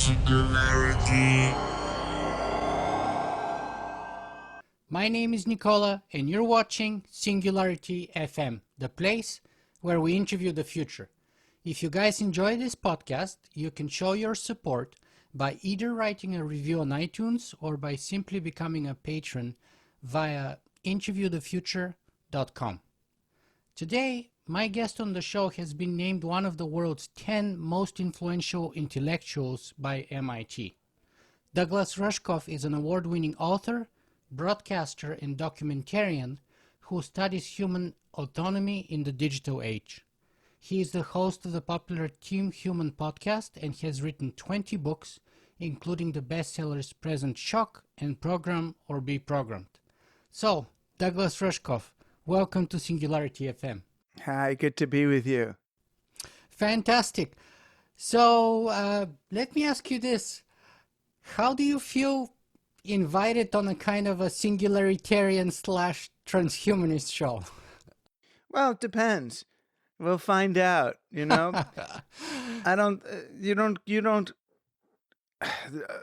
Singularity. My name is Nicola, and you're watching Singularity FM, the place where we interview the future. If you guys enjoy this podcast, you can show your support by either writing a review on iTunes or by simply becoming a patron via interviewthefuture.com. Today, my guest on the show has been named one of the world's 10 most influential intellectuals by MIT. Douglas Rushkoff is an award-winning author, broadcaster, and documentarian who studies human autonomy in the digital age. He is the host of the popular Team Human podcast and has written 20 books, including the bestsellers Present Shock and Program or Be Programmed. So, Douglas Rushkoff, welcome to Singularity FM. Hi, good to be with you. Fantastic. So, let me ask you this. How do you feel invited on a kind of a singularitarian / transhumanist show? Well, it depends. We'll find out,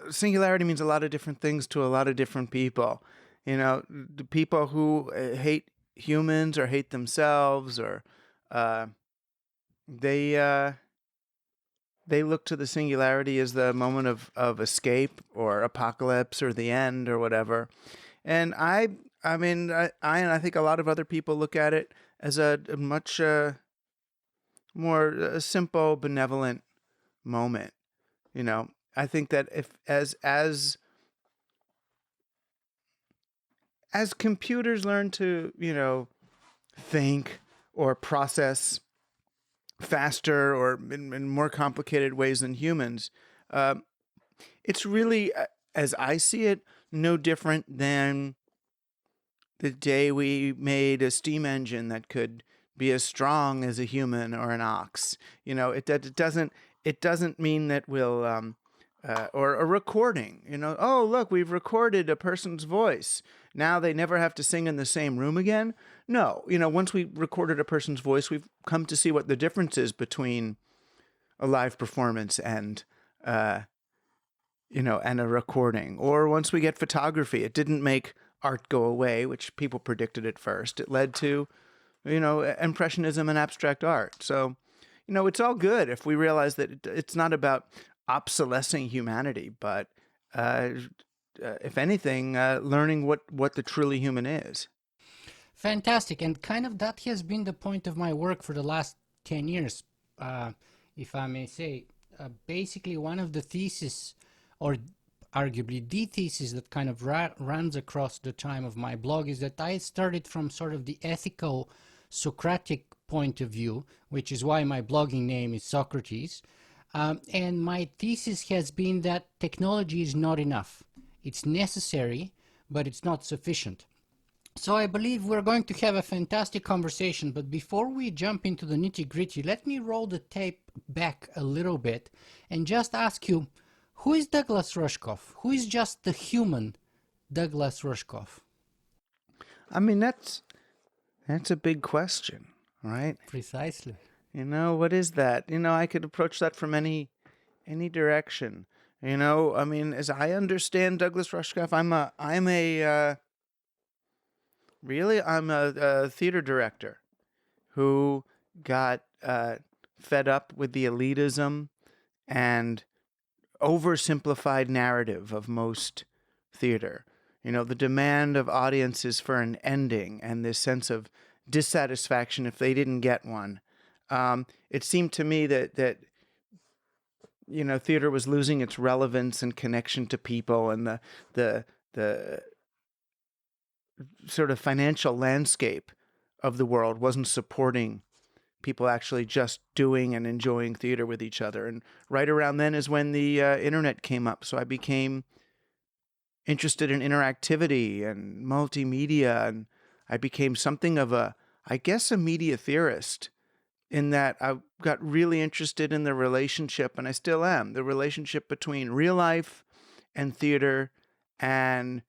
singularity means a lot of different things to a lot of different people. The people who hate humans or hate themselves or they look to the singularity as the moment of escape or apocalypse or the end or whatever. And I think a lot of other people look at it as a much more simple, benevolent moment. I think that if as computers learn to, think or process faster or in more complicated ways than humans, it's really, as I see it, no different than the day we made a steam engine that could be as strong as a human or an ox. It doesn't mean that we'll or a recording. Oh, look, we've recorded a person's voice. Now they never have to sing in the same room again. No, once we recorded a person's voice, we've come to see what the difference is between a live performance and and a recording. Or once we get photography, it didn't make art go away, which people predicted at first. It led to, impressionism and abstract art. So, it's all good if we realize that it's not about obsolescing humanity, but if anything, learning what the truly human is. Fantastic. And kind of that has been the point of my work for the last 10 years, if I may say. Basically, one of the theses, or arguably the thesis that kind of runs across the time of my blog, is that I started from sort of the ethical Socratic point of view, which is why my blogging name is Socrates. And my thesis has been that technology is not enough. It's necessary, but it's not sufficient. So I believe we're going to have a fantastic conversation, but before we jump into the nitty-gritty, let me roll the tape back a little bit and just ask you, who is Douglas Rushkoff? Who is just the human Douglas Rushkoff? I mean, that's a big question, right? Precisely. What is that? I could approach that from any direction. As I understand Douglas Rushkoff, I'm a theater director who got fed up with the elitism and oversimplified narrative of most theater. The demand of audiences for an ending and this sense of dissatisfaction if they didn't get one. It seemed to me that theater was losing its relevance and connection to people, and the sort of financial landscape of the world wasn't supporting people actually just doing and enjoying theater with each other. And right around then is when the internet came up. So I became interested in interactivity and multimedia, and I became something of a media theorist, in that I got really interested in the relationship, and I still am, the relationship between real life and theater and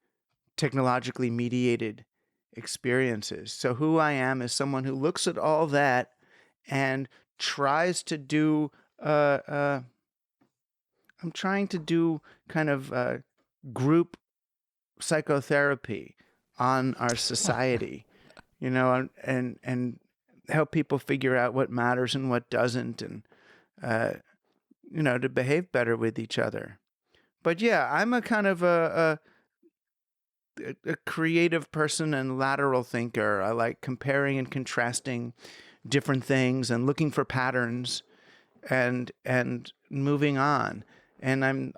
technologically mediated experiences. So who I am is someone who looks at all that and tries to do a I'm trying to do kind of group psychotherapy on our society, and help people figure out what matters and what doesn't, and uh, to behave better with each other. But yeah, I'm a kind of a creative person and lateral thinker. I like comparing and contrasting different things and looking for patterns and moving on. And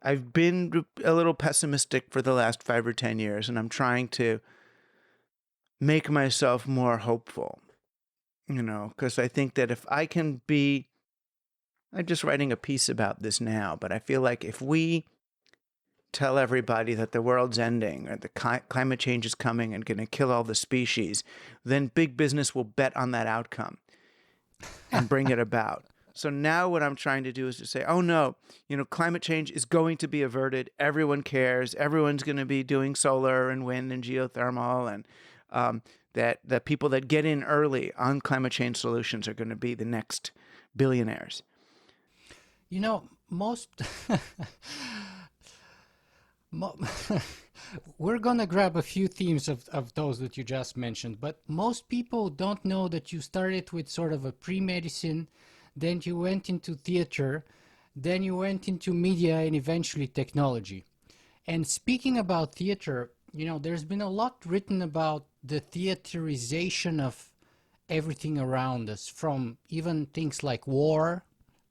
I've been a little pessimistic for the last 5 or 10 years, and I'm trying to make myself more hopeful. Because I think that if I can be, I'm just writing a piece about this now, but I feel like if we tell everybody that the world's ending or the climate change is coming and going to kill all the species, then big business will bet on that outcome and bring it about. So now what I'm trying to do is to say, oh no, climate change is going to be averted. Everyone cares. Everyone's going to be doing solar and wind and geothermal, and that the people that get in early on climate change solutions are going to be the next billionaires. Most we're gonna grab a few themes of those that you just mentioned, but most people don't know that you started with sort of a pre-medicine, then you went into theater, then you went into media, and eventually technology. And speaking about theater, there's been a lot written about the theaterization of everything around us, from even things like war.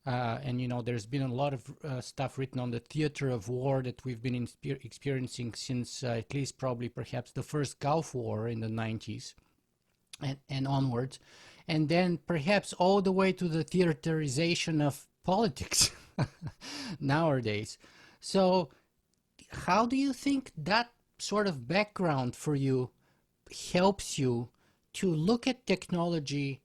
And there's been a lot of stuff written on the theater of war that we've been experiencing since at least probably perhaps the first Gulf War in the 90s and onwards. And then perhaps all the way to the theaterization of politics nowadays. So how do you think that sort of background for you helps you to look at technology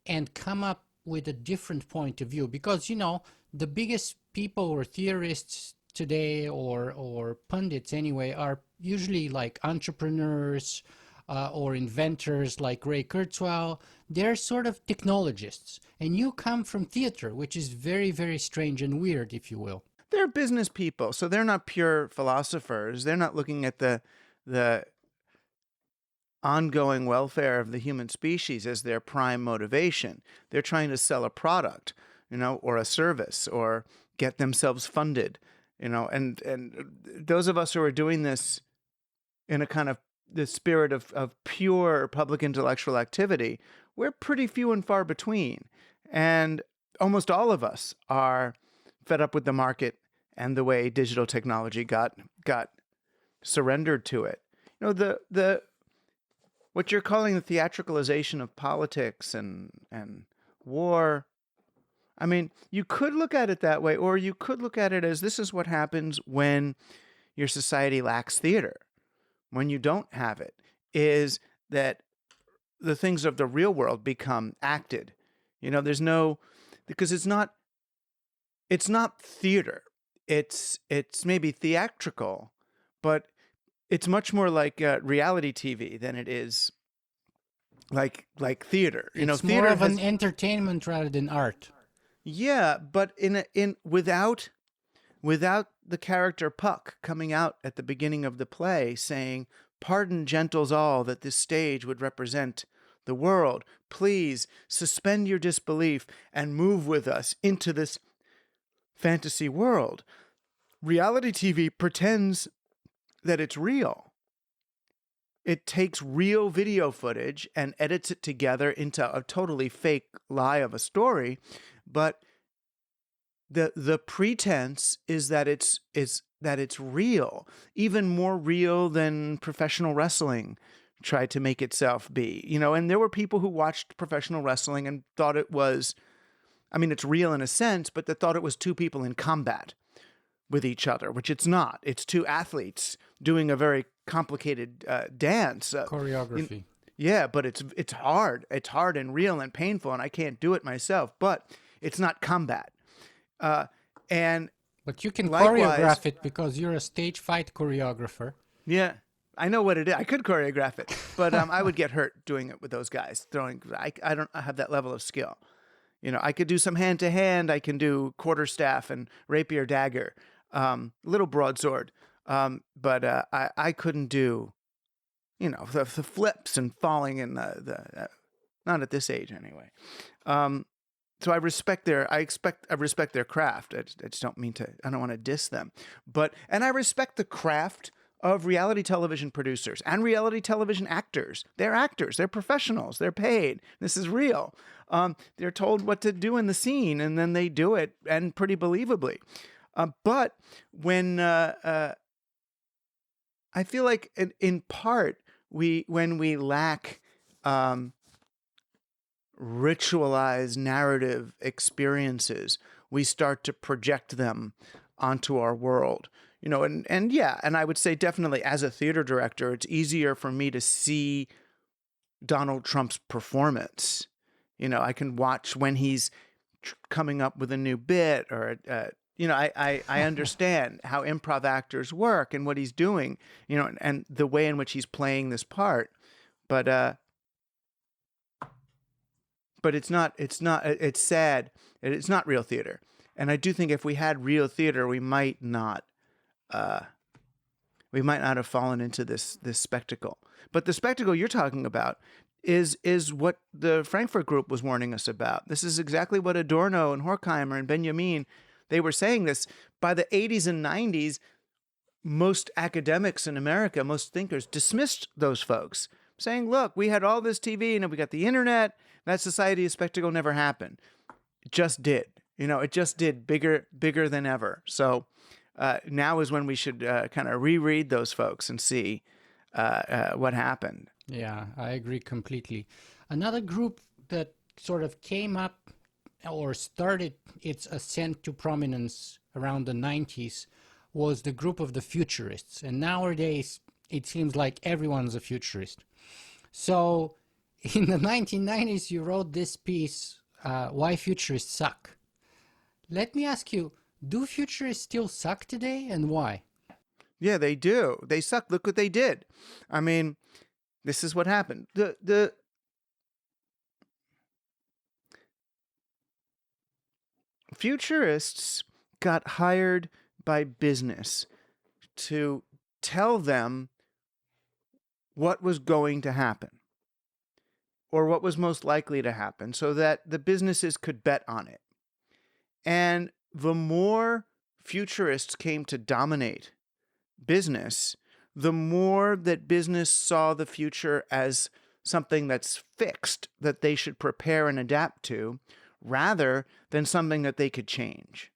and come up with a different point of view? Because the biggest people or theorists today, or pundits anyway, are usually like entrepreneurs or inventors like Ray Kurzweil. They're sort of technologists, and you come from theater, which is very, very strange and weird, if you will. They're business people, so they're not pure philosophers. They're not looking at the ongoing welfare of the human species as their prime motivation. They're trying to sell a product, or a service, or get themselves funded, and those of us who are doing this in a kind of the spirit of pure public intellectual activity, we're pretty few and far between. And almost all of us are fed up with the market and the way digital technology got surrendered to it. The what you're calling the theatricalization of politics and war, I mean, you could look at it that way, or you could look at it as this is what happens when your society lacks theater. When you don't have it, is that the things of the real world become acted. There's no, because it's not theater. It's maybe theatrical, but it's much more like reality TV than it is like theater. It's more Theater of has, an entertainment rather than art. yeah, but without the character Puck coming out at the beginning of the play saying, "Pardon, gentles all, that this stage would represent the world. Please suspend your disbelief and move with us into this fantasy world." Reality TV pretends that it's real. It takes real video footage and edits it together into a totally fake lie of a story, but the pretense is that it's real, even more real than professional wrestling tried to make itself be. And there were people who watched professional wrestling and thought it was, I mean, it's real in a sense, but they thought it was two people in combat with each other, which it's not. It's two athletes doing a very complicated dance. Choreography. Yeah, but it's hard. It's hard and real and painful, and I can't do it myself. But it's not combat. And But you can likewise, choreograph it because you're a stage fight choreographer. yeah, I know what it is. I could choreograph it, but I would get hurt doing it with those guys throwing. I don't have that level of skill. I could do some hand to hand. I can do quarterstaff and rapier dagger, little broadsword. But I couldn't do, the flips and falling in the not at this age anyway. So I respect their craft. I just don't mean to. I don't want to diss them, and I respect the craft of reality television producers and reality television actors. They're actors. They're professionals. They're paid. This is real. They're told what to do in the scene, and then they do it, and pretty believably. But when I feel like, in part, when we lack ritualized narrative experiences, we start to project them onto our world. And I would say definitely as a theater director, it's easier for me to see Donald Trump's performance. I can watch when he's coming up with a new bit, or I understand how improv actors work and what he's doing, and the way in which he's playing this part. But it's sad. It's not real theater. And I do think if we had real theater, we might not have fallen into this spectacle. But the spectacle you're talking about is what the Frankfurt Group was warning us about. This is exactly what Adorno and Horkheimer and Benjamin, they were saying this. By the 80s and 90s, most academics in America, most thinkers, dismissed those folks, saying, look, we had all this TV and we got the internet. That society of spectacle never happened. It just did. It just did, bigger than ever. So now is when we should kind of reread those folks and see what happened. Yeah, I agree completely. Another group that sort of came up or started its ascent to prominence around the 90s was the group of the futurists. And nowadays, it seems like everyone's a futurist. So in the 1990s, you wrote this piece, Why Futurists Suck. Let me ask you, do futurists still suck today, and why? Yeah, they do. They suck. Look what they did. I mean, this is what happened. The futurists got hired by business to tell them what was going to happen, or what was most likely to happen, so that the businesses could bet on it. And the more futurists came to dominate business, the more that business saw the future as something that's fixed, that they should prepare and adapt to, rather than something that they could change.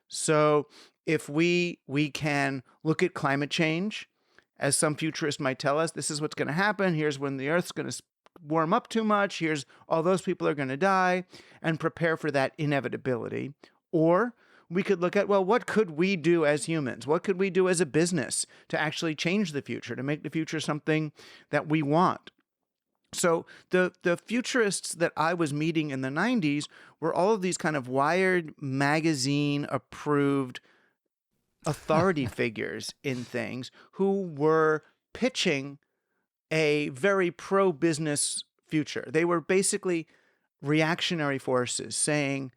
So if we can look at climate change, as some futurists might tell us, this is what's going to happen. Here's when the Earth's going to warm up too much. Here's all those people are going to die, and prepare for that inevitability. Or we could look at, well, what could we do as humans? What could we do as a business to actually change the future, to make the future something that we want? So the futurists that I was meeting in the 90s were all of these kind of Wired magazine approved authority figures in things, who were pitching a very pro-business future. They were basically reactionary forces saying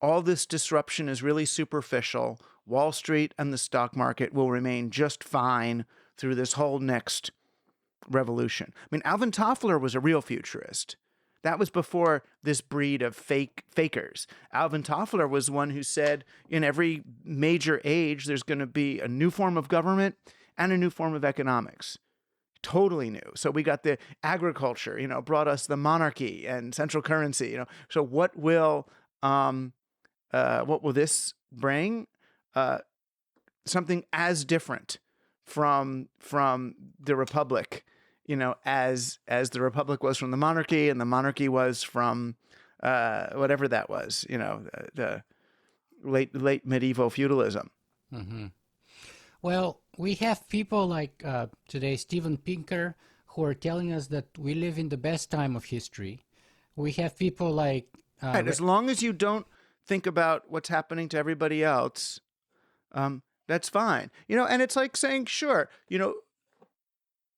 all this disruption is really superficial. Wall Street and the stock market will remain just fine through this whole next revolution. I mean, Alvin Toffler was a real futurist. That was before this breed of fakers. Alvin Toffler was one who said in every major age, there's going to be a new form of government and a new form of economics. Totally new. So we got the agriculture, brought us the monarchy and central currency, So what will this bring? Something as different from the republic, as the republic was from the monarchy, and the monarchy was from whatever that was, the late medieval feudalism. Mm-hmm. Well, we have people like today, Steven Pinker, who are telling us that we live in the best time of history. We have people like... right, as long as you don't think about what's happening to everybody else, that's fine. And it's like saying, sure,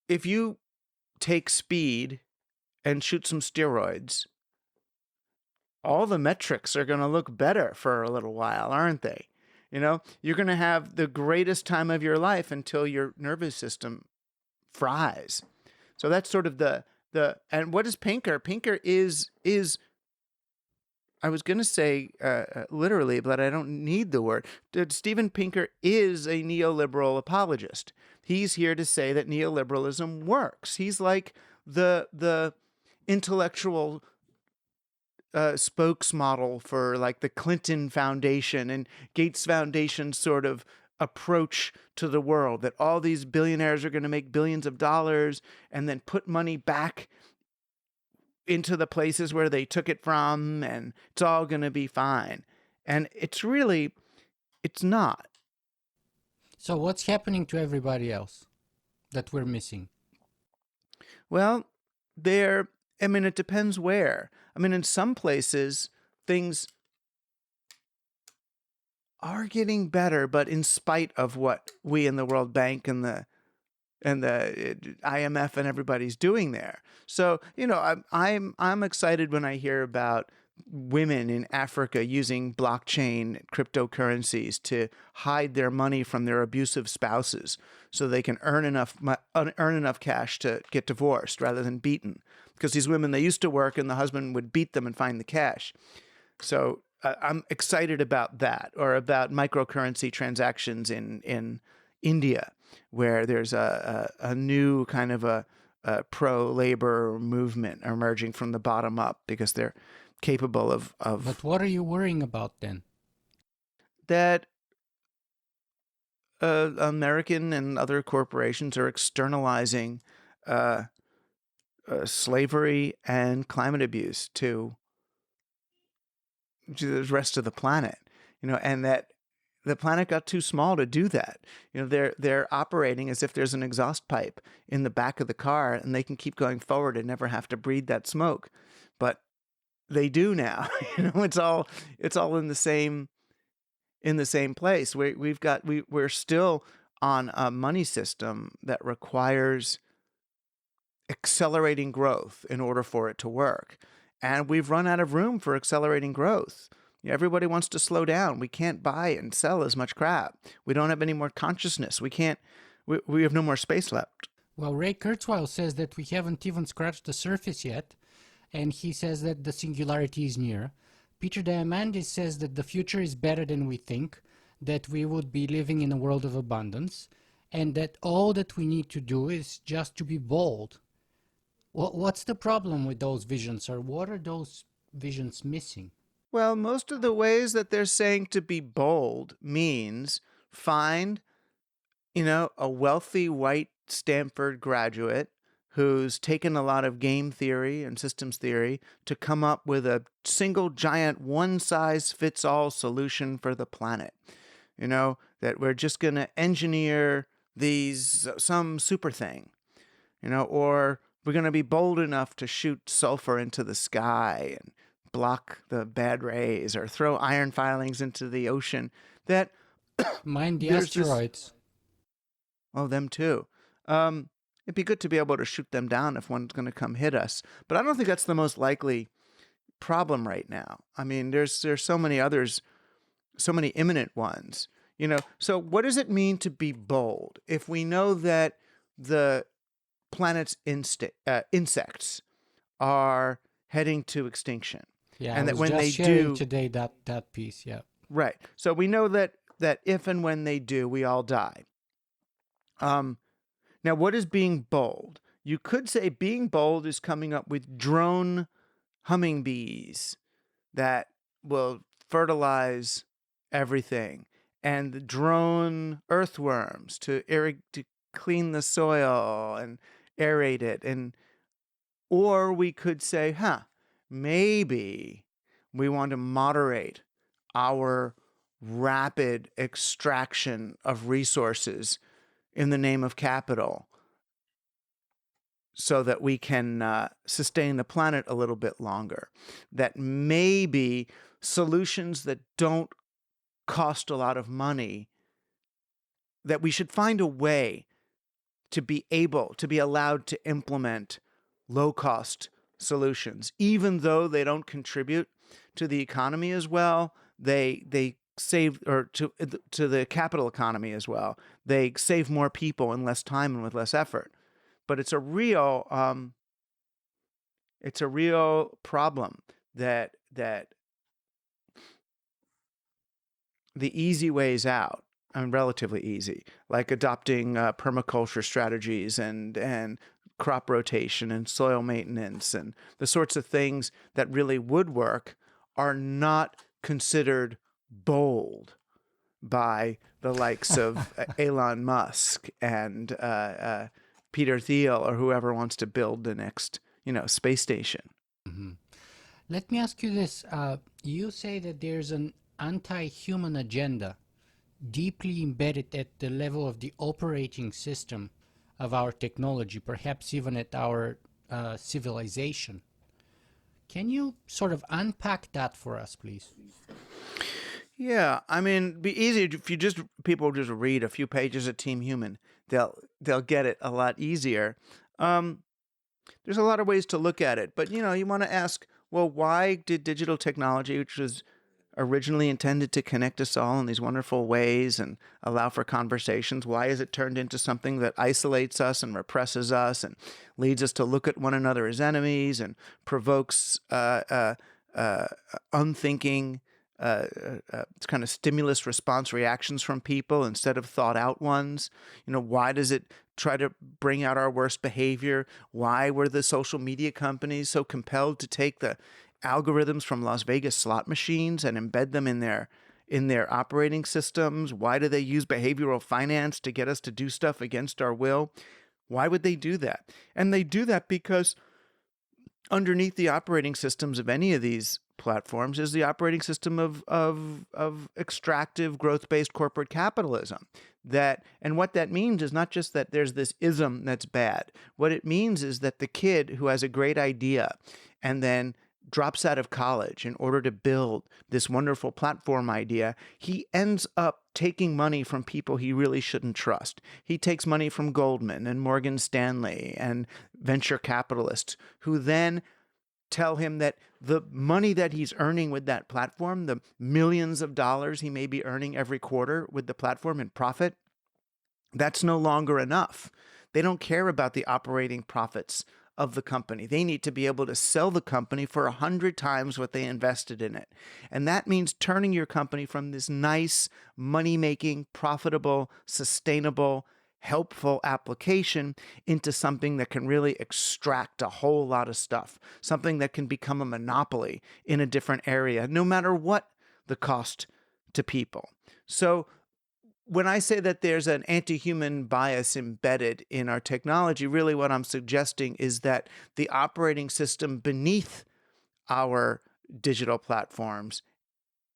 if you take speed and shoot some steroids, all the metrics are going to look better for a little while, aren't they? You're going to have the greatest time of your life until your nervous system fries. So that's sort of and what is Pinker? Pinker is I was going to say literally, but I don't need the word. Steven Pinker is a neoliberal apologist. He's here to say that neoliberalism works. He's like the intellectual spokesmodel for like the Clinton Foundation and Gates Foundation sort of approach to the world, that all these billionaires are going to make billions of dollars and then put money back into the places where they took it from, and it's all going to be fine. And it's not. So what's happening to everybody else that we're missing? Well, it depends where. In some places, things are getting better, but in spite of what we in the World Bank and the IMF and everybody's doing there. So, I'm excited when I hear about women in Africa using blockchain cryptocurrencies to hide their money from their abusive spouses so they can earn enough cash to get divorced rather than beaten. Because these women, they used to work and the husband would beat them and find the cash. So I'm excited about that, or about microcurrency transactions in India, where there's a new kind of a pro-labor movement emerging from the bottom up because they're capable of But what are you worrying about then? that American and other corporations are externalizing slavery and climate abuse to the rest of the planet, and that the planet got too small to do that. They're operating as if there's an exhaust pipe in the back of the car and they can keep going forward and never have to breathe that smoke. But they do now. It's all in the same place. We're still on a money system that requires accelerating growth in order for it to work. And we've run out of room for accelerating growth. Everybody wants to slow down. We can't buy and sell as much crap. We don't have any more consciousness. We have no more space left. Well, Ray Kurzweil says that we haven't even scratched the surface yet, and he says that the singularity is near. Peter Diamandis says that the future is better than we think, that we would be living in a world of abundance, and that all that we need to do is just to be bold. What's the problem with those visions, or what are those visions missing? Well, most of the ways that they're saying to be bold means find, a wealthy white Stanford graduate who's taken a lot of game theory and systems theory to come up with a single giant one-size-fits-all solution for the planet. That we're just going to engineer some super thing, or we're going to be bold enough to shoot sulfur into the sky and block the bad rays, or throw iron filings into the ocean. That mind the asteroids. Them too. It'd be good to be able to shoot them down if one's going to come hit us. But I don't think that's the most likely problem right now. There's so many others, so many imminent ones. So what does it mean to be bold if we know that the planet's insects are heading to extinction? Yeah, and I that was when just they sharing do today that piece, yeah. Right. So we know that if and when they do, we all die. Now, what is being bold? You could say being bold is coming up with drone hummingbees that will fertilize everything, and the drone earthworms to clean the soil and aerate it. Or we could say, maybe we want to moderate our rapid extraction of resources in the name of capital so that we can sustain the planet a little bit longer. That maybe solutions that don't cost a lot of money, that we should find a way to be allowed to implement low-cost solutions, even though they don't contribute to the economy as well. They save, or to the capital economy as well. They save more people in less time and with less effort. But it's a real problem that the easy ways out, I mean, relatively easy, like adopting permaculture strategies and crop rotation and soil maintenance and the sorts of things that really would work, are not considered bold by the likes of Elon Musk and Peter Thiel, or whoever wants to build the next, space station. Mhm. Let me ask you this. You say that there's an anti-human agenda deeply embedded at the level of the operating system of our technology, perhaps even at our civilization. Can you sort of unpack that for us, please? Yeah, I mean, it'd be easy if people just read a few pages of Team Human. They'll get it a lot easier. Um, there's a lot of ways to look at it, but you want to ask, well, why did digital technology, which was originally intended to connect us all in these wonderful ways and allow for conversations, why is it turned into something that isolates us and represses us and leads us to look at one another as enemies and provokes unthinking, kind of stimulus response reactions from people instead of thought out ones? Why does it try to bring out our worst behavior? Why were the social media companies so compelled to take the algorithms from Las Vegas slot machines and embed them in their operating systems? Why do they use behavioral finance to get us to do stuff against our will? Why would they do that? And they do that because underneath the operating systems of any of these platforms is the operating system of extractive, growth-based corporate capitalism. And what that means is not just that there's this ism that's bad. What it means is that the kid who has a great idea and then drops out of college in order to build this wonderful platform idea, he ends up taking money from people he really shouldn't trust. He takes money from Goldman and Morgan Stanley and venture capitalists, who then tell him that the money that he's earning with that platform, the millions of dollars he may be earning every quarter with the platform in profit, that's no longer enough. They don't care about the operating profits of the company. They need to be able to sell the company for 100 times what they invested in it. And that means turning your company from this nice, money-making, profitable, sustainable, helpful application into something that can really extract a whole lot of stuff, something that can become a monopoly in a different area, no matter what the cost to people. So when I say that there's an anti-human bias embedded in our technology, really what I'm suggesting is that the operating system beneath our digital platforms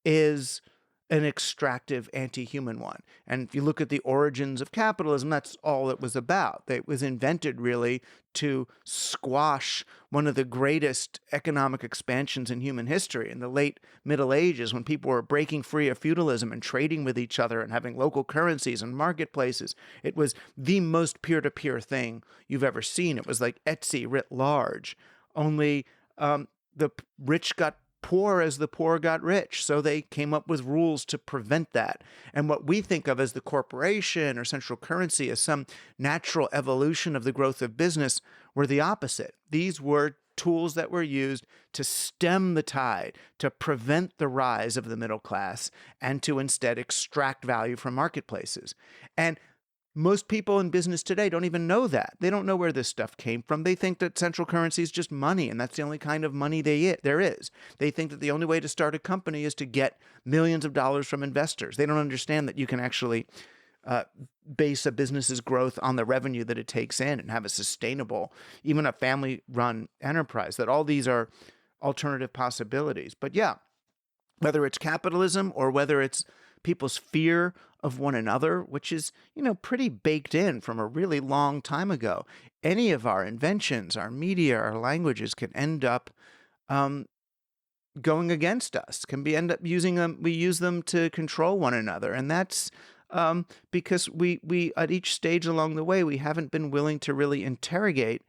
is an extractive anti-human one. And if you look at the origins of capitalism, that's all it was about. It was invented really to squash one of the greatest economic expansions in human history in the late Middle Ages, when people were breaking free of feudalism and trading with each other and having local currencies and marketplaces. It was the most peer-to-peer thing you've ever seen. It was like Etsy writ large, only the rich got poor as the poor got rich. So they came up with rules to prevent that. And what we think of as the corporation or central currency as some natural evolution of the growth of business were the opposite. These were tools that were used to stem the tide, to prevent the rise of the middle class, and to instead extract value from marketplaces. And most people in business today don't even know that. They don't know where this stuff came from. They think that central currency is just money, and that's the only kind of money there is. They think that the only way to start a company is to get millions of dollars from investors. They don't understand that you can actually base a business's growth on the revenue that it takes in and have a sustainable, even a family-run enterprise, that all these are alternative possibilities. But yeah, whether it's capitalism or whether it's people's fear of one another, which is, pretty baked in from a really long time ago. Any of our inventions, our media, our languages can end up going against us, end up using them. We use them to control one another. And that's because we at each stage along the way, we haven't been willing to really interrogate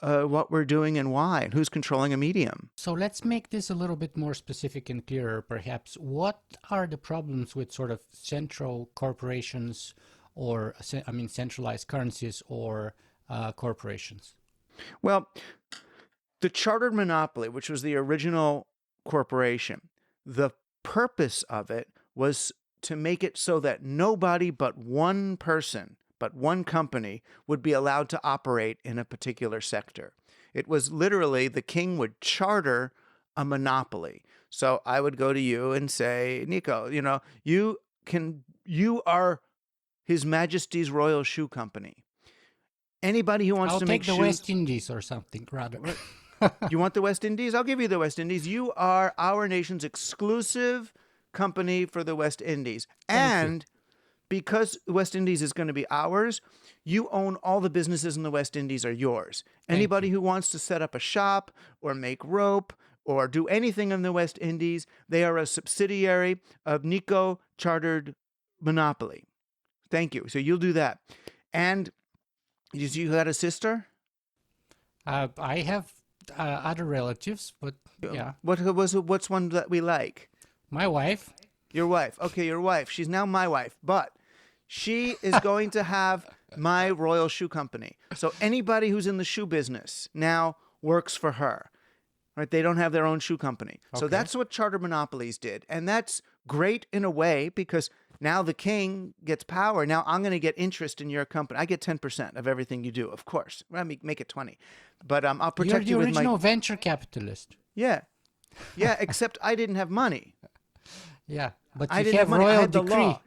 what we're doing and why, and who's controlling a medium. So let's make this a little bit more specific and clearer, perhaps. What are the problems with sort of central corporations or, I mean, centralized currencies or corporations? Well, the chartered monopoly, which was the original corporation, the purpose of it was to make it so that nobody but one person, but one company would be allowed to operate in a particular sector. It was literally the king would charter a monopoly. So I would go to you and say, Nico, you are His Majesty's Royal Shoe Company. Anybody who wants I'll to make take the shoes. West Indies or something, rather. You want the West Indies? I'll give you the West Indies. You are our nation's exclusive company for the West Indies. And because the West Indies is going to be ours, you own all the businesses in the West Indies are yours. Anybody who wants to set up a shop or make rope or do anything in the West Indies, they are a subsidiary of Nico Chartered Monopoly. Thank you. So you'll do that. And you got a sister? I have other relatives, but yeah. What's one that we like? My wife. Your wife. Okay, your wife. She's now my wife, but she is going to have my Royal Shoe Company. So anybody who's in the shoe business now works for her. Right? They don't have their own shoe company. So that's what charter monopolies did. And that's great in a way because now the king gets power. Now I'm going to get interest in your company. I get 10% of everything you do, of course. Well, make it 20. But I'll protect you You're with the original venture capitalist. Yeah. Yeah, except I didn't have money. Yeah, but I you didn't have have money. I royal had the decree. law.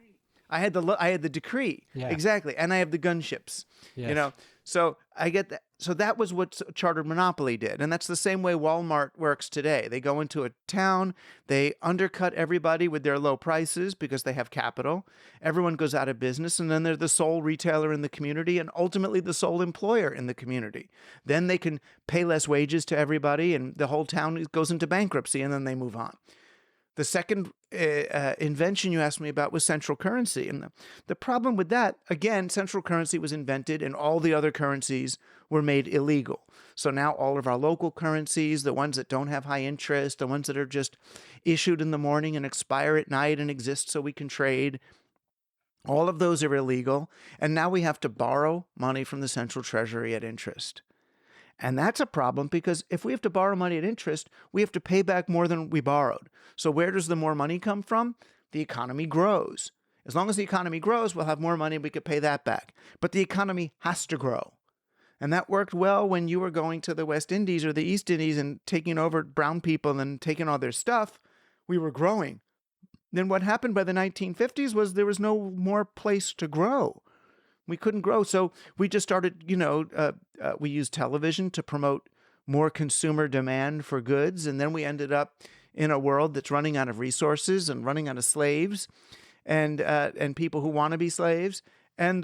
I had the decree. Yeah. Exactly. And I have the gunships. Yes. So I get that. So that was what chartered monopoly did. And that's the same way Walmart works today. They go into a town, they undercut everybody with their low prices because they have capital. Everyone goes out of business, and then they're the sole retailer in the community and ultimately the sole employer in the community. Then they can pay less wages to everybody, and the whole town goes into bankruptcy, and then they move on. The second invention you asked me about was central currency. And the problem with that, again, central currency was invented and all the other currencies were made illegal. So now all of our local currencies, the ones that don't have high interest, the ones that are just issued in the morning and expire at night and exist so we can trade, all of those are illegal. And now we have to borrow money from the central treasury at interest. And that's a problem because if we have to borrow money at interest, we have to pay back more than we borrowed. So where does the more money come from? The economy grows. As long as the economy grows, we'll have more money and we could pay that back. But the economy has to grow. And that worked well when you were going to the West Indies or the East Indies and taking over brown people and taking all their stuff. We were growing. Then what happened by the 1950s was there was no more place to grow. We couldn't grow. So we just started, we used television to promote more consumer demand for goods. And then we ended up in a world that's running out of resources and running out of slaves and people who want to be slaves. And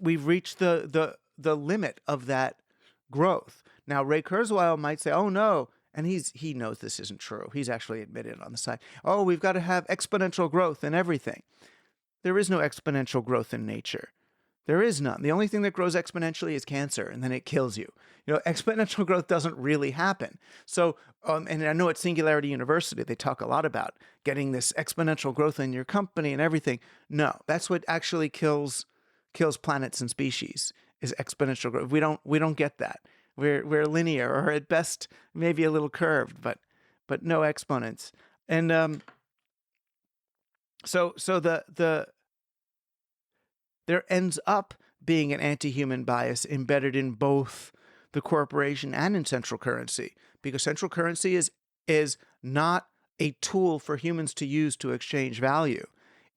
we've reached the limit of that growth. Now, Ray Kurzweil might say, oh, no. And he knows this isn't true. He's actually admitted on the side. Oh, we've got to have exponential growth in everything. There is no exponential growth in nature. There is none. The only thing that grows exponentially is cancer, and then it kills you. Exponential growth doesn't really happen. So, and I know at Singularity University, they talk a lot about getting this exponential growth in your company and everything. No, that's what actually kills planets and species is exponential growth. We don't get that. We're linear, or at best maybe a little curved, but no exponents. And so there ends up being an anti-human bias embedded in both the corporation and in central currency, because central currency is not a tool for humans to use to exchange value.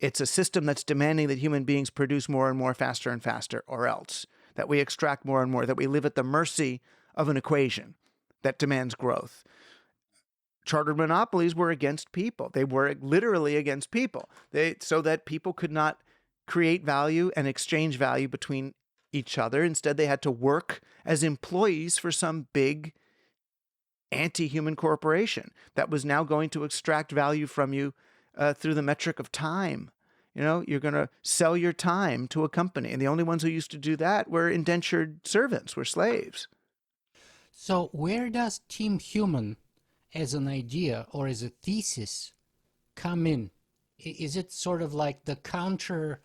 It's a system that's demanding that human beings produce more and more faster and faster, or else that we extract more and more, that we live at the mercy of an equation that demands growth. Chartered monopolies were against people. They were literally against people. So that people could not create value and exchange value between each other. Instead, they had to work as employees for some big anti-human corporation that was now going to extract value from you through the metric of time. You're going to sell your time to a company. And the only ones who used to do that were indentured servants, were slaves. So where does Team Human as an idea or as a thesis come in? Is it sort of like the counter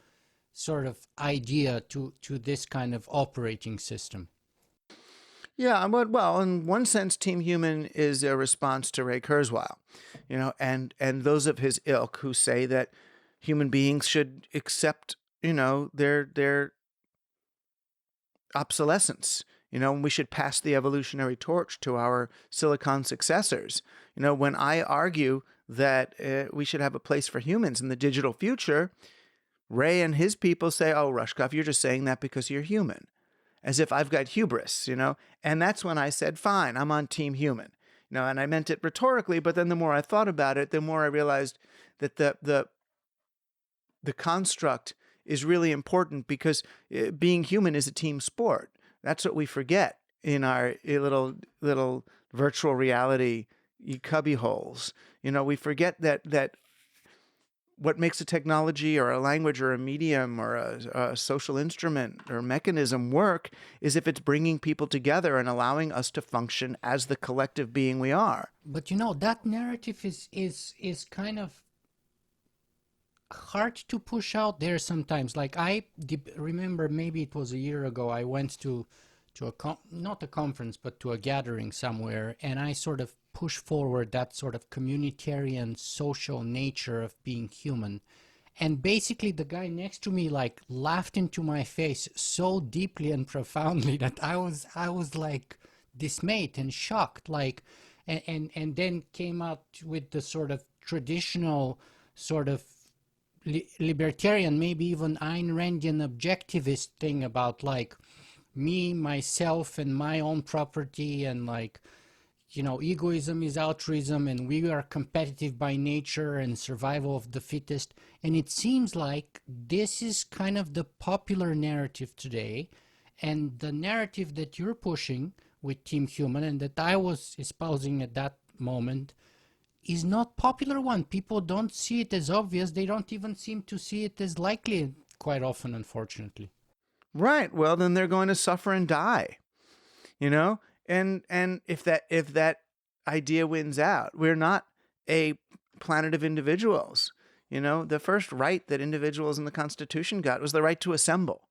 sort of idea to this kind of operating system? Yeah, well, in one sense, Team Human is a response to Ray Kurzweil, and those of his ilk who say that human beings should accept, their obsolescence. And we should pass the evolutionary torch to our silicon successors. When I argue that we should have a place for humans in the digital future, Ray and his people say, "Oh, Rushkoff, you're just saying that because you're human," as if I've got hubris, And that's when I said, "Fine, I'm on Team Human." And I meant it rhetorically, but then the more I thought about it, the more I realized that the construct is really important, because being human is a team sport. That's what we forget in our little virtual reality cubby holes. We forget that what makes a technology or a language or a medium or a social instrument or mechanism work is if it's bringing people together and allowing us to function as the collective being we are. But that narrative is kind of hard to push out there sometimes. Like I remember, maybe it was a year ago, I went to not a conference but to a gathering somewhere, and I sort of push forward that sort of communitarian social nature of being human, and basically the guy next to me like laughed into my face so deeply and profoundly that I was like dismayed and shocked, like, and then came out with the sort of traditional sort of libertarian, maybe even Ayn Randian objectivist thing about like me, myself, and my own property, and like, egoism is altruism, and we are competitive by nature, and survival of the fittest. And it seems like this is kind of the popular narrative today, and the narrative that you're pushing with Team Human and that I was espousing at that moment is not popular one. People don't see it as obvious. They don't even seem to see it as likely quite often, unfortunately. Right. Well, then they're going to suffer and die. And if that idea wins out, we're not a planet of individuals. The first right that individuals in the Constitution got was the right to assemble.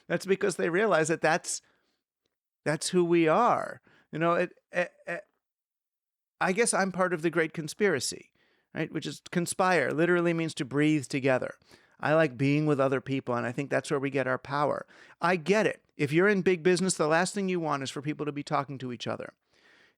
That's because they realize that that's who we are. I guess I'm part of the great conspiracy, right? Which is conspire, literally means to breathe together. I like being with other people, and I think that's where we get our power. I get it. If you're in big business, the last thing you want is for people to be talking to each other.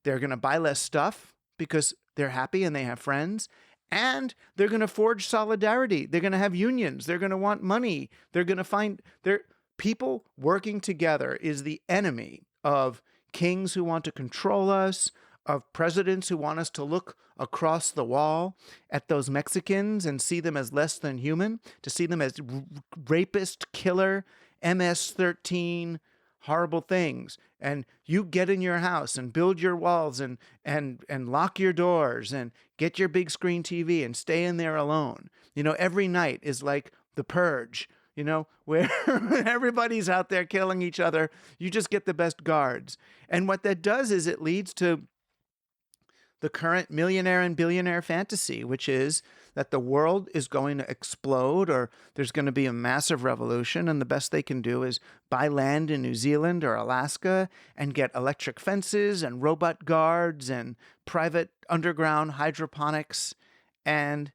They're going to buy less stuff because they're happy and they have friends, and they're going to forge solidarity. They're going to have unions. They're going to want money. They're going to find their people working together is the enemy of kings who want to control us, of presidents who want us to look across the wall at those Mexicans and see them as less than human, to see them as rapist, killer, MS-13, horrible things. And you get in your house and build your walls and lock your doors and get your big screen TV and stay in there alone. Every night is like the purge, where everybody's out there killing each other. You just get the best guards. And what that does is it leads to the current millionaire and billionaire fantasy, which is that the world is going to explode or there's going to be a massive revolution, and the best they can do is buy land in New Zealand or Alaska and get electric fences and robot guards and private underground hydroponics and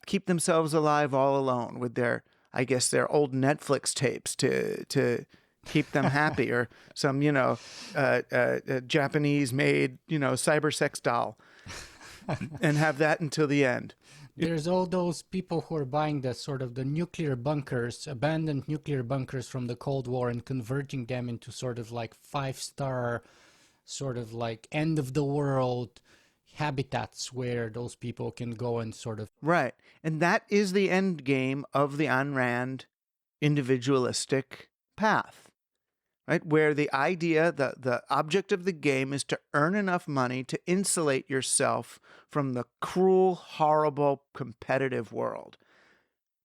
keep themselves alive all alone with their old Netflix tapes to keep them happy, or some, Japanese made, cyber sex doll, and have that until the end. There's all those people who are buying the sort of the nuclear bunkers, abandoned nuclear bunkers from the Cold War, and converting them into sort of like 5-star, sort of like end of the world habitats where those people can go and sort of. Right. And that is the end game of the Ayn Rand individualistic path. Right? Where the idea, the object of the game is to earn enough money to insulate yourself from the cruel, horrible, competitive world.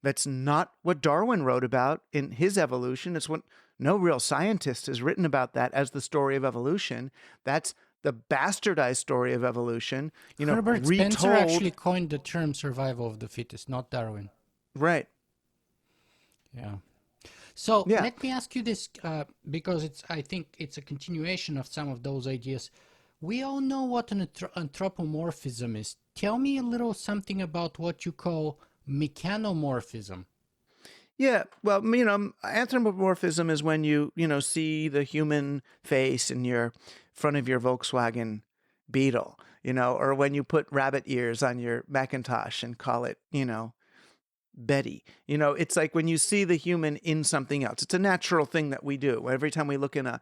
That's not what Darwin wrote about in his evolution. It's what no real scientist has written about that as the story of evolution. That's the bastardized story of evolution, Herbert Spencer retold. actually coined the term survival of the fittest, not Darwin. Right. Yeah. So Yeah. let me ask you this, because I think it's a continuation of some of those ideas. We all know what an anthropomorphism is. Tell me a little something about what you call mechanomorphism. Yeah, well, anthropomorphism is when you see the human face in your front of your Volkswagen Beetle, or when you put rabbit ears on your Macintosh and call it, Betty. It's like when you see the human in something else. It's a natural thing that we do. Every time we look in a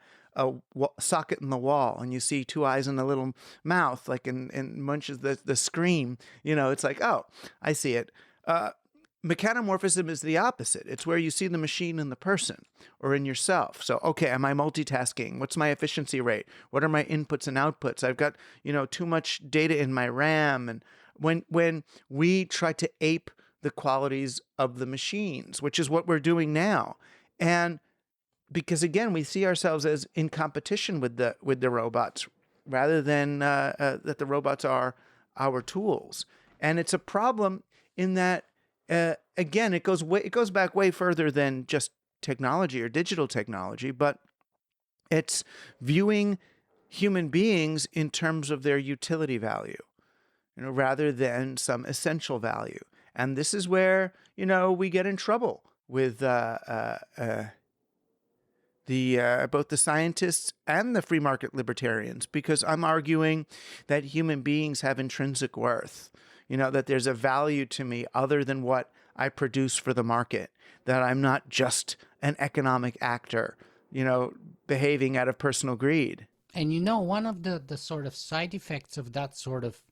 socket in the wall and you see two eyes and a little mouth, like in Munch's the scream, it's like, oh, I see it. Mechanomorphism is the opposite. It's where you see the machine in the person or in yourself. So, okay, am I multitasking? What's my efficiency rate? What are my inputs and outputs? I've got, too much data in my RAM. And when we try to ape the qualities of the machines, which is what we're doing now. And because again, we see ourselves as in competition with the robots rather than that the robots are our tools. And it's a problem in that again, it goes back way further than just technology or digital technology, but it's viewing human beings in terms of their utility value, rather than some essential value. And this is where we get in trouble with both the scientists and the free market libertarians, because I'm arguing that human beings have intrinsic worth. That there's a value to me other than what I produce for the market, that I'm not just an economic actor, behaving out of personal greed. And one of the sort of side effects of that sort of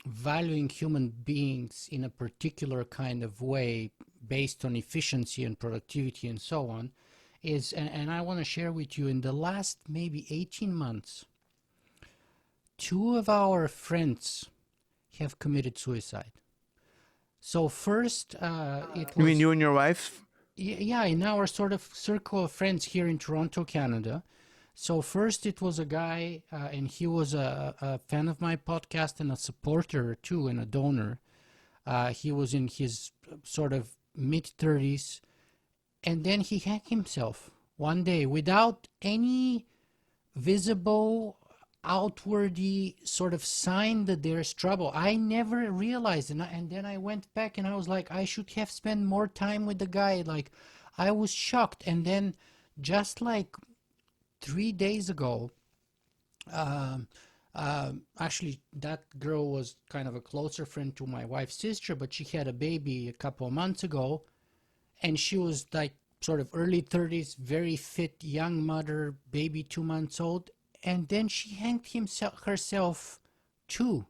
valuing human beings in a particular kind of way based on efficiency and productivity and so on is, and I want to share with you, in the last maybe 18 months, two of our friends have committed suicide. So first, it was... You mean you and your wife? Yeah, in our sort of circle of friends here in Toronto, Canada. So first it was a guy, and he was a fan of my podcast and a supporter too, and a donor. He was in his sort of mid-30s, and then he hanged himself one day without any visible outwardly sort of sign that there's trouble. I never realized, and then I went back and I was like, I should have spent more time with the guy. Like, I was shocked. And then just like 3 days ago, actually that girl was kind of a closer friend to my wife's sister, but she had a baby a couple of months ago, and she was like sort of early 30s, very fit young mother, baby 2 months old, and then she hanged herself too.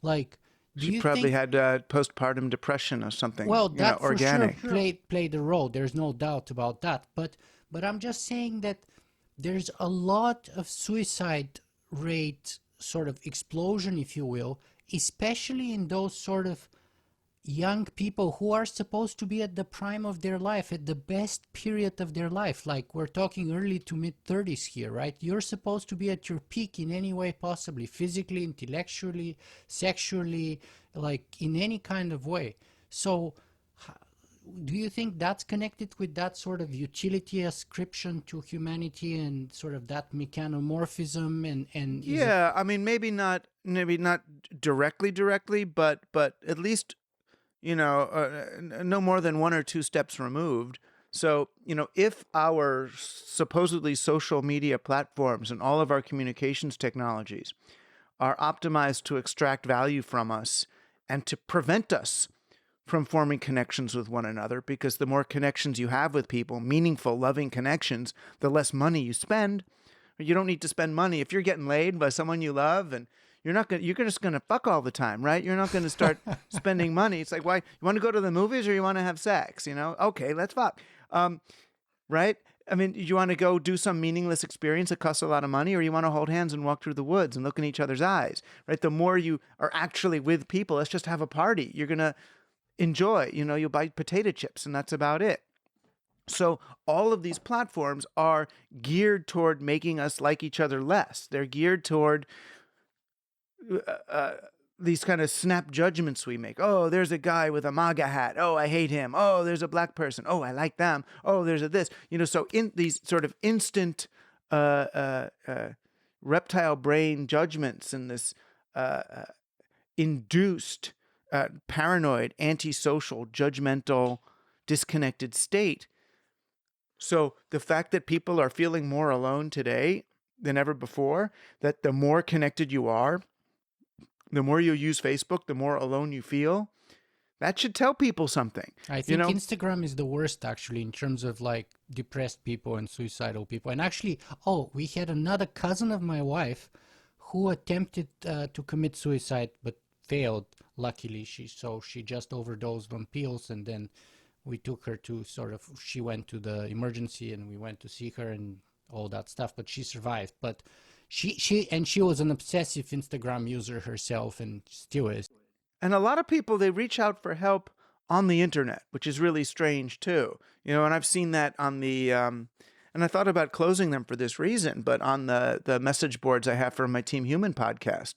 Like, do She you probably think... had postpartum depression or something, Well, that for organic. sure played a role. There's no doubt about that. But I'm just saying that there's a lot of suicide rate sort of explosion, if you will, especially in those sort of young people who are supposed to be at the prime of their life, at the best period of their life. Like, we're talking early to mid 30s here, right? You're supposed to be at your peak in any way possibly, physically, intellectually, sexually, like in any kind of way. So do you think that's connected with that sort of utility ascription to humanity and sort of that mechanomorphism? And Yeah, I mean, maybe not directly, but at least no more than one or two steps removed. So, if our supposedly social media platforms and all of our communications technologies are optimized to extract value from us and to prevent us from forming connections with one another, because the more connections you have with people, meaningful, loving connections, the less money you spend. You don't need to spend money if you're getting laid by someone you love, and you're just gonna fuck all the time, right? You're not gonna start spending money. It's like, why, you want to go to the movies or you want to have sex? Okay, let's fuck. Right? I mean, you want to go do some meaningless experience that costs a lot of money, or you want to hold hands and walk through the woods and look in each other's eyes, right? The more you are actually with people, let's just have a party. You're gonna enjoy. You'll buy potato chips and that's about it. So all of these platforms are geared toward making us like each other less. They're geared toward uh, these kind of snap judgments we make. Oh, there's a guy with a MAGA hat. Oh, I hate him. Oh, there's a black person. Oh, I like them. Oh, there's a this. So in these sort of instant reptile brain judgments and this induced, paranoid, antisocial, judgmental, disconnected state. So the fact that people are feeling more alone today than ever before, that the more connected you are, the more you use Facebook, the more alone you feel, that should tell people something. I think Instagram is the worst actually in terms of like depressed people and suicidal people. And actually, we had another cousin of my wife who attempted to commit suicide but failed. Luckily, she just overdosed on pills, and then we took her to she went to the emergency and we went to see her and all that stuff, but she survived. But she was an obsessive Instagram user herself and still is. And a lot of people, they reach out for help on the internet, which is really strange too. And I've seen that on the, and I thought about closing them for this reason, but on the message boards I have for my Team Human podcast,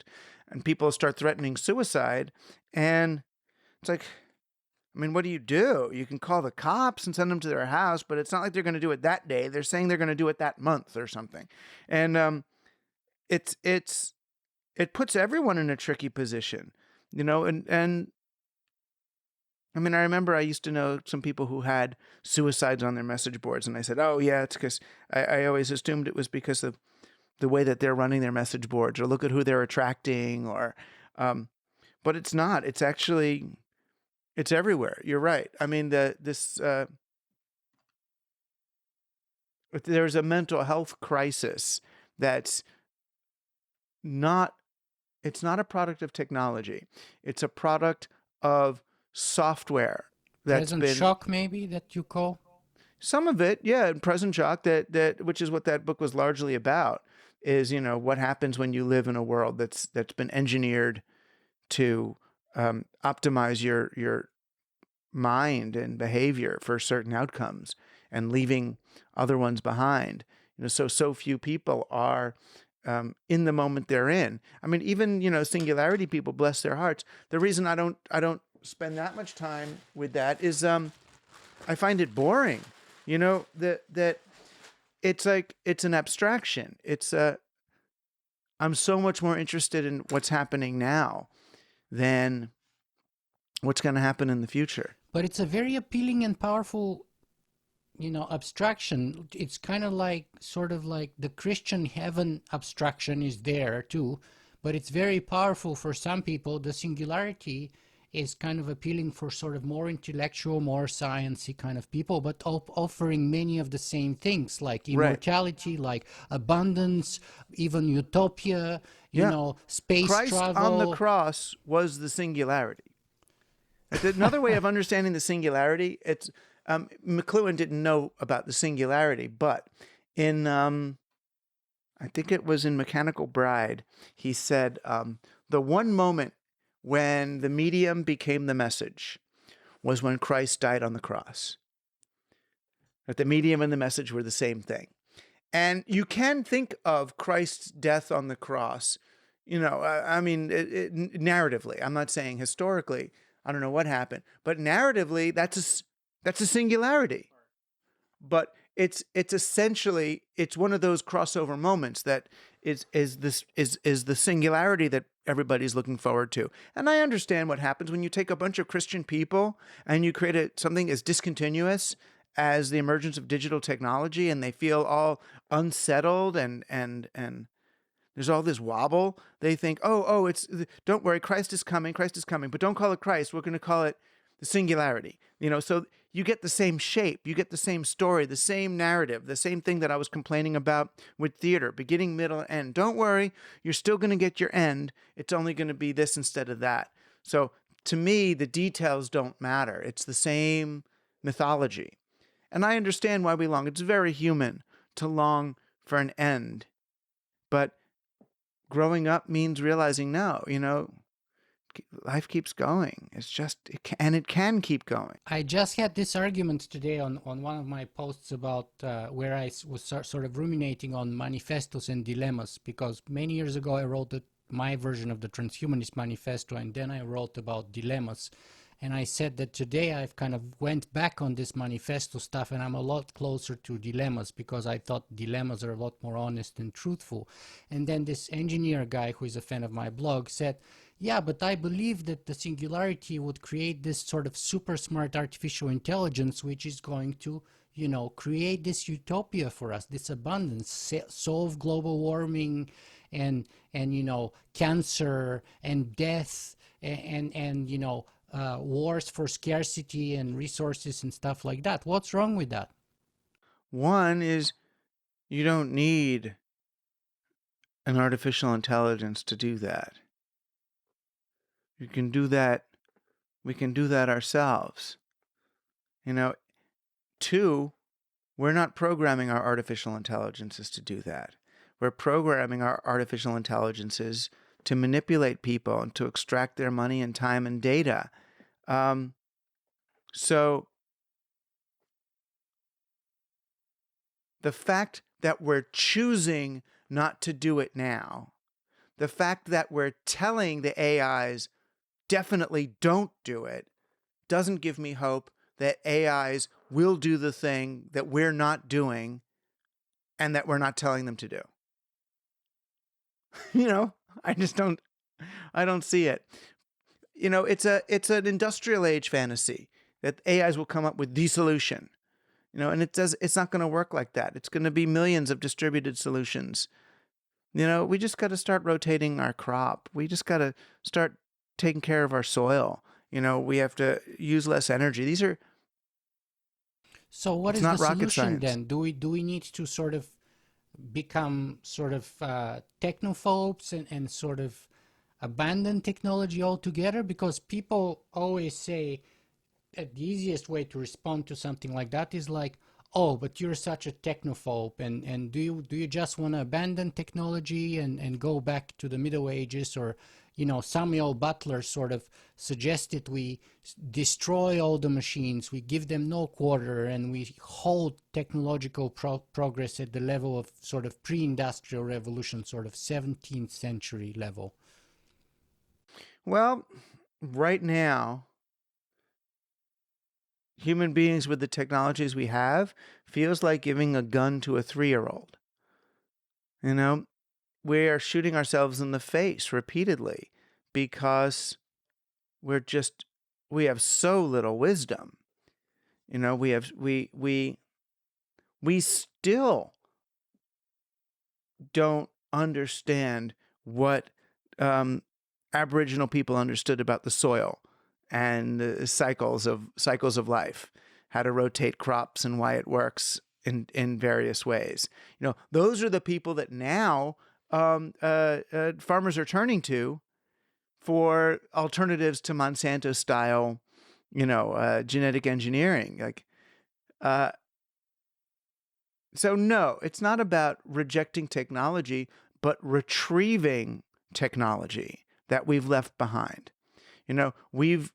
and people start threatening suicide, and it's like, I mean, what do? You can call the cops and send them to their house, but it's not like they're going to do it that day. They're saying they're going to do it that month or something. And it puts everyone in a tricky position, and I mean, I remember I used to know some people who had suicides on their message boards, and I said, oh yeah, it's because I always assumed it was because of the way that they're running their message boards, or look at who they're attracting, or but it's not. It's actually, it's everywhere. You're right. I mean, there's a mental health crisis that's not, it's not a product of technology. It's a product of software that's Present been shock, maybe, that you call. some of it, yeah, and present shock, that which is what that book was largely about, is what happens when you live in a world that's been engineered to optimize your mind and behavior for certain outcomes and leaving other ones behind. So few people are in the moment they're in. I mean, even singularity people, bless their hearts. The reason I don't spend that much time with that is I find it boring. That it's like it's an abstraction. I'm so much more interested in what's happening now than what's going to happen in the future. But it's a very appealing and powerful, abstraction. It's kind of like, sort of like the Christian heaven abstraction is there too, but it's very powerful for some people. The singularity is kind of appealing for sort of more intellectual, more sciencey kind of people, but offering many of the same things, like immortality, like abundance, even utopia, space Christ travel. on the cross was the singularity. Another way of understanding the singularity, it's McLuhan didn't know about the singularity, but in I think it was in Mechanical Bride, he said the one moment when the medium became the message was when Christ died on the cross. That the medium and the message were the same thing. And you can think of Christ's death on the cross, I mean, narratively. I'm not saying historically. I don't know what happened, but narratively, that's a singularity. But it's essentially, it's one of those crossover moments that is the singularity that everybody's looking forward to. And I understand what happens when you take a bunch of Christian people and you create something as discontinuous as the emergence of digital technology, and they feel all unsettled and there's all this wobble. They think, don't worry, Christ is coming, but don't call it Christ. We're going to call it the singularity. So you get the same shape, you get the same story, the same narrative, the same thing that I was complaining about with theater, beginning, middle, and end. Don't worry, you're still going to get your end. It's only going to be this instead of that. So to me, the details don't matter. It's the same mythology. And I understand why we long. It's very human to long for an end. But growing up means realizing, no, life keeps going. It's just, and it can keep going. I just had this argument today on one of my posts about where I was sort of ruminating on manifestos and dilemmas, because many years ago I wrote my version of the Transhumanist Manifesto, and then I wrote about dilemmas. And I said that today I've kind of went back on this manifesto stuff, and I'm a lot closer to dilemmas, because I thought dilemmas are a lot more honest and truthful. And then this engineer guy, who is a fan of my blog, said, yeah, but I believe that the singularity would create this sort of super smart artificial intelligence, which is going to, create this utopia for us, this abundance, solve global warming and cancer and death and wars for scarcity and resources and stuff like that. What's wrong with that? One is, you don't need an artificial intelligence to do that. You can do that. We can do that ourselves. Two, we're not programming our artificial intelligences to do that. We're programming our artificial intelligences to manipulate people and to extract their money and time and data. So the fact that we're choosing not to do it now, the fact that we're telling the AIs definitely don't do it, doesn't give me hope that AIs will do the thing that we're not doing and that we're not telling them to do. I don't see it. It's an industrial age fantasy that AIs will come up with the solution. And it's not going to work like that. It's going to be millions of distributed solutions. We just got to start rotating our crop. We just got to start taking care of our soil. We have to use less energy. So what It's is not the rocket solution science. then? Do we need to sort of become sort of technophobes and sort of abandon technology altogether? Because people always say the easiest way to respond to something like that is like, oh, but you're such a technophobe, and do you just want to abandon technology and go back to the Middle Ages? Or Samuel Butler sort of suggested we destroy all the machines, we give them no quarter, and we hold technological progress at the level of sort of pre-industrial revolution, sort of 17th century level. Well, right now, human beings with the technologies we have feels like giving a gun to a 3-year-old. We are shooting ourselves in the face repeatedly because we have so little wisdom. We still don't understand what Aboriginal people understood about the soil and the cycles of life, how to rotate crops and why it works in various ways. Those are the people that now farmers are turning to for alternatives to Monsanto style, genetic engineering. So no, it's not about rejecting technology, but retrieving technology that we've left behind. We've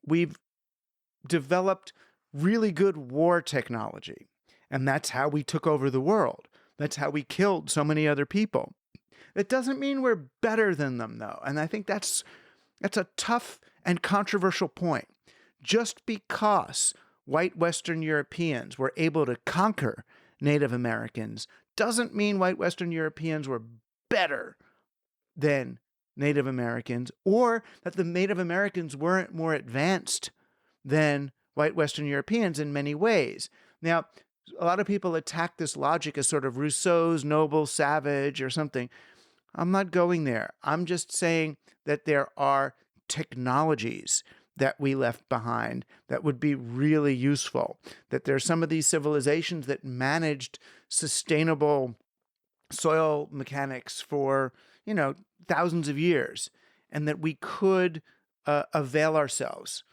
developed really good war technology, and that's how we took over the world. That's how we killed so many other people. It doesn't mean we're better than them, though, and I think that's a tough and controversial point. Just because white Western Europeans were able to conquer Native Americans doesn't mean white Western Europeans were better than Native Americans, or that the Native Americans weren't more advanced than white Western Europeans in many ways. Now, a lot of people attack this logic as sort of Rousseau's noble savage or something. I'm not going there. I'm just saying that there are technologies that we left behind that would be really useful, that there's some of these civilizations that managed sustainable soil mechanics for, thousands of years, and that we could avail ourselves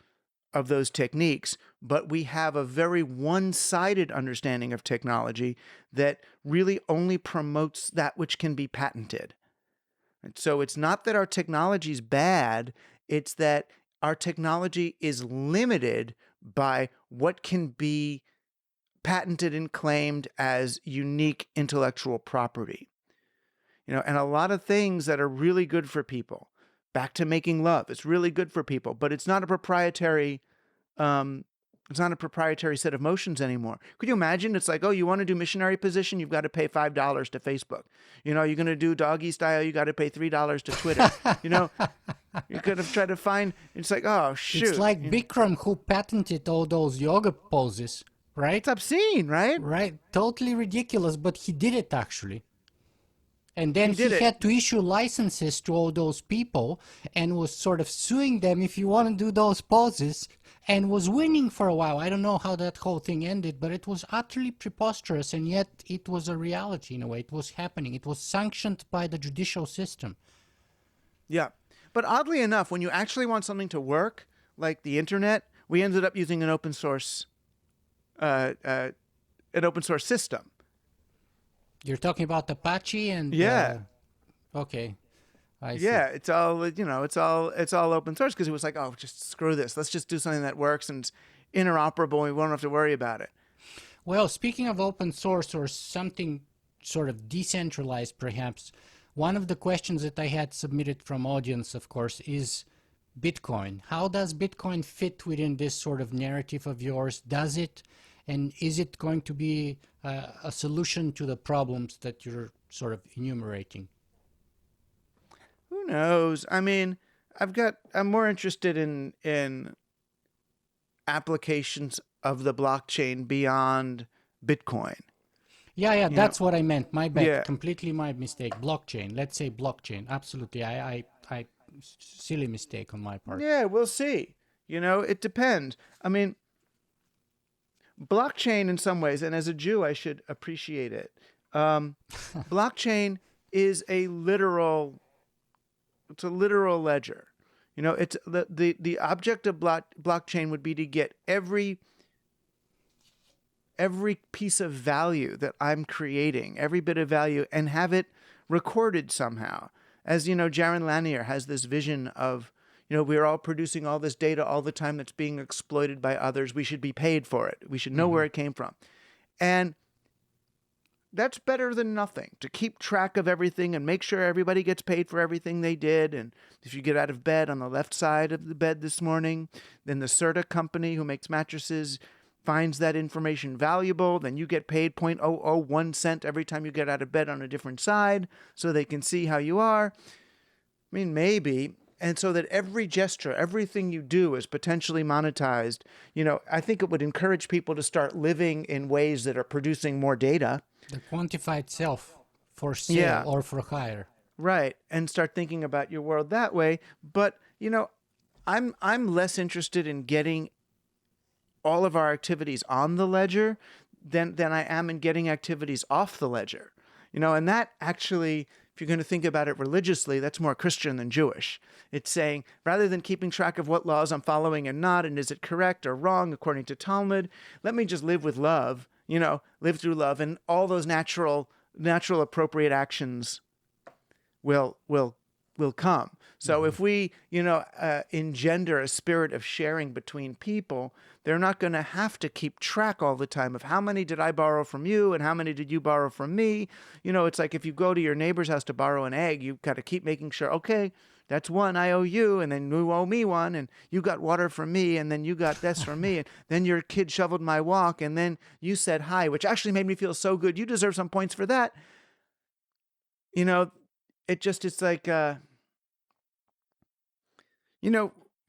of those techniques, but we have a very one-sided understanding of technology that really only promotes that which can be patented. And so it's not that our technology is bad, It's that our technology is limited by what can be patented and claimed as unique intellectual property. And a lot of things that are really good for people, back to making love, it's really good for people, but it's not a proprietary set of motions anymore. Could you imagine? It's like, oh, you want to do missionary position, you've got to pay $5 to Facebook. You're going to do doggy style, you got to pay $3 to Twitter. You're going to try to find, it's like, oh, shoot. It's like Bikram who patented all those yoga poses, right? It's obscene, right? Right. Totally ridiculous, but he did it actually. And then he did it. had to issue licenses to all those people and was sort of suing them if you want to do those poses, and was winning for a while. I don't know how that whole thing ended, but it was utterly preposterous, and yet it was a reality in a way. It was happening. It was sanctioned by the judicial system. Yeah. But oddly enough, when you actually want something to work, like the internet, we ended up using an open source system. You're talking about Apache and yeah. Okay, I see. Yeah, it's all it's all open source because it was like, oh, just screw this. Let's just do something that works and it's interoperable and we won't have to worry about it. Well, speaking of open source or something sort of decentralized, perhaps, one of the questions that I had submitted from audience, of course, is Bitcoin. How does Bitcoin fit within this sort of narrative of yours? Does it? And is it going to be a solution to the problems that you're sort of enumerating? Who knows? I mean, I'm more interested in applications of the blockchain beyond Bitcoin. Yeah, that's what I meant. My bad. Yeah. Completely my mistake. Blockchain. Let's say blockchain. Absolutely. I silly mistake on my part. Yeah, we'll see. It depends. I mean, blockchain in some ways, and as a Jew, I should appreciate it. Blockchain is a literal ledger. It's the object of blockchain would be to get every piece of value that I'm creating, every bit of value, and have it recorded somehow. As Jaron Lanier has this vision of, we're all producing all this data all the time that's being exploited by others. We should be paid for it. We should know where it came from. And that's better than nothing, to keep track of everything and make sure everybody gets paid for everything they did. And if you get out of bed on the left side of the bed this morning, then the Serta company who makes mattresses finds that information valuable, then you get paid 0.001 cent every time you get out of bed on a different side so they can see how you are. I mean, maybe. And so that every gesture, everything you do is potentially monetized. I think it would encourage people to start living in ways that are producing more data. The quantified self for sale or for hire. Right. And start thinking about your world that way. But, I'm less interested in getting all of our activities on the ledger than I am in getting activities off the ledger. And that actually, if you're going to think about it religiously, that's more Christian than Jewish. It's saying, rather than keeping track of what laws I'm following and not, and is it correct or wrong according to Talmud, let me just live with love, live through love, and all those natural appropriate actions will come. So if we, engender a spirit of sharing between people, they're not going to have to keep track all the time of how many did I borrow from you and how many did you borrow from me. It's like if you go to your neighbor's house to borrow an egg, you've got to keep making sure, okay, that's one I owe you, and then you owe me one, and you got water from me, and then you got this from me, and then your kid shoveled my walk, and then you said hi, which actually made me feel so good. You deserve some points for that. It's like,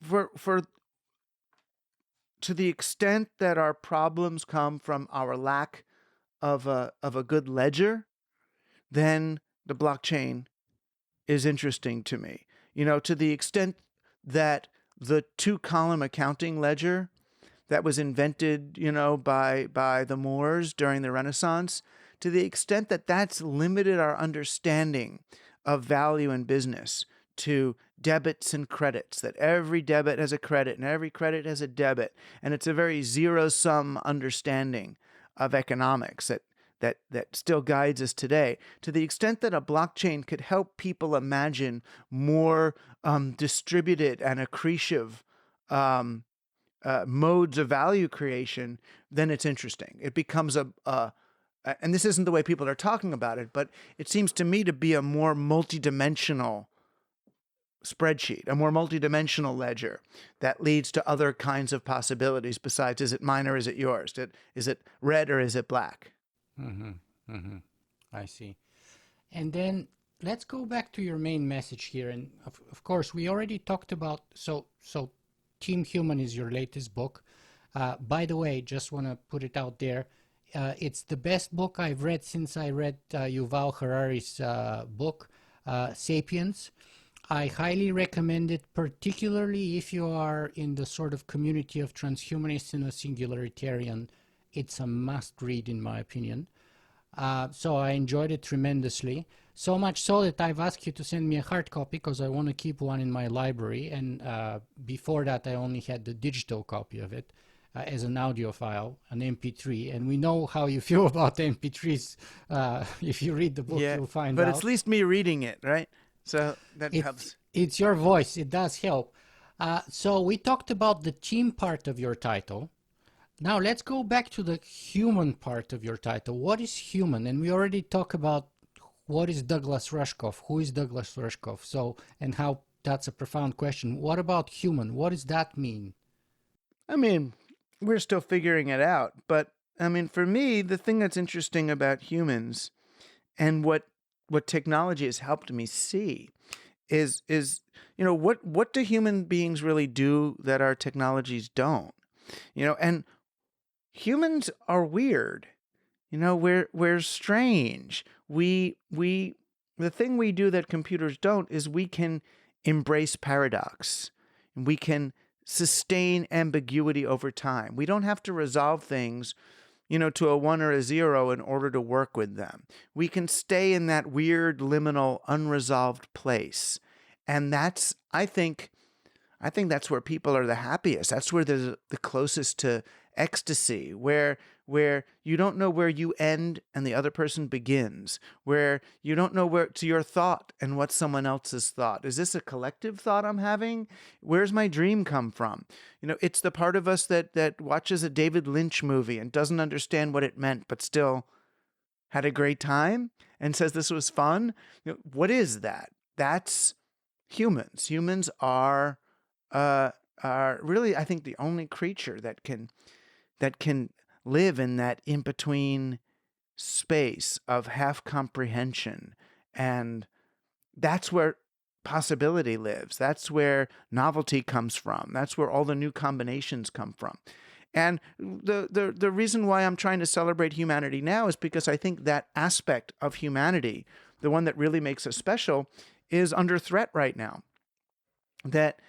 for to the extent that our problems come from our lack of a good ledger, then the blockchain is interesting to me. To the extent that the 2-column accounting ledger that was invented, by the Moors during the Renaissance, to the extent that that's limited our understanding of value in business to debits and credits, that every debit has a credit and every credit has a debit. And it's a very zero-sum understanding of economics, that still guides us today. To the extent that a blockchain could help people imagine more distributed and accretive modes of value creation, then it's interesting. It becomes and this isn't the way people are talking about it, but it seems to me to be a more multidimensional spreadsheet, a more multidimensional ledger that leads to other kinds of possibilities besides, is it mine or is it yours? Is it red or is it black? Mm-hmm. Mm-hmm. I see. And then let's go back to your main message here. And of course, we already talked about, so Team Human is your latest book. By the way, just want to put it out there. It's the best book I've read since I read Yuval Harari's book, Sapiens. I highly recommend it, particularly if you are in the sort of community of transhumanists and a singularitarian. It's a must read, in my opinion. So I enjoyed it tremendously. So much so that I've asked you to send me a hard copy because I want to keep one in my library. And before that, I only had the digital copy of it as an audio file, an MP3. And we know how you feel about MP3s. If you read the book, you'll find out. But it's at least me reading it, right? So that helps. It's your voice. It does help. So we talked about the team part of your title. Now let's go back to the human part of your title. What is human? And we already talked about what is Douglas Rushkoff. Who is Douglas Rushkoff? So, and how that's a profound question. What about human? What does that mean? I mean, we're still figuring it out. But I mean, for me, the thing that's interesting about humans and what technology has helped me see is what do human beings really do that our technologies don't? And humans are weird. We're strange. The thing we do that computers don't is we can embrace paradox. We can sustain ambiguity over time. We don't have to resolve things to a 1 or a 0 in order to work with them. We can stay in that weird, liminal, unresolved place. And I think that's where people are the happiest. That's where they're the closest to ecstasy, where you don't know where you end and the other person begins, where you don't know where to your thought and what someone else's thought. Is this a collective thought I'm having? Where's my dream come from? It's the part of us that watches a David Lynch movie and doesn't understand what it meant, but still had a great time and says this was fun. What is that? That's humans. Humans are really, I think, the only creature that can live in that in-between space of half comprehension. And that's where possibility lives. That's where novelty comes from. That's where all the new combinations come from. And the reason why I'm trying to celebrate humanity now is because I think that aspect of humanity, the one that really makes us special, is under threat right now. That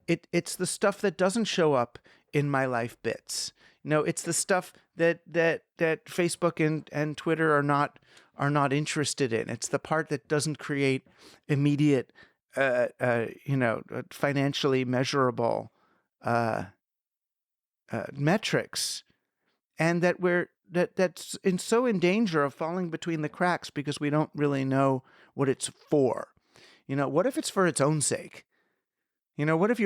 it's the stuff that doesn't show up in my life bits. It's the stuff that Facebook and Twitter are not interested in. It's the part that doesn't create immediate, financially measurable metrics, and that's so in danger of falling between the cracks because we don't really know what it's for. What if it's for its own sake? What if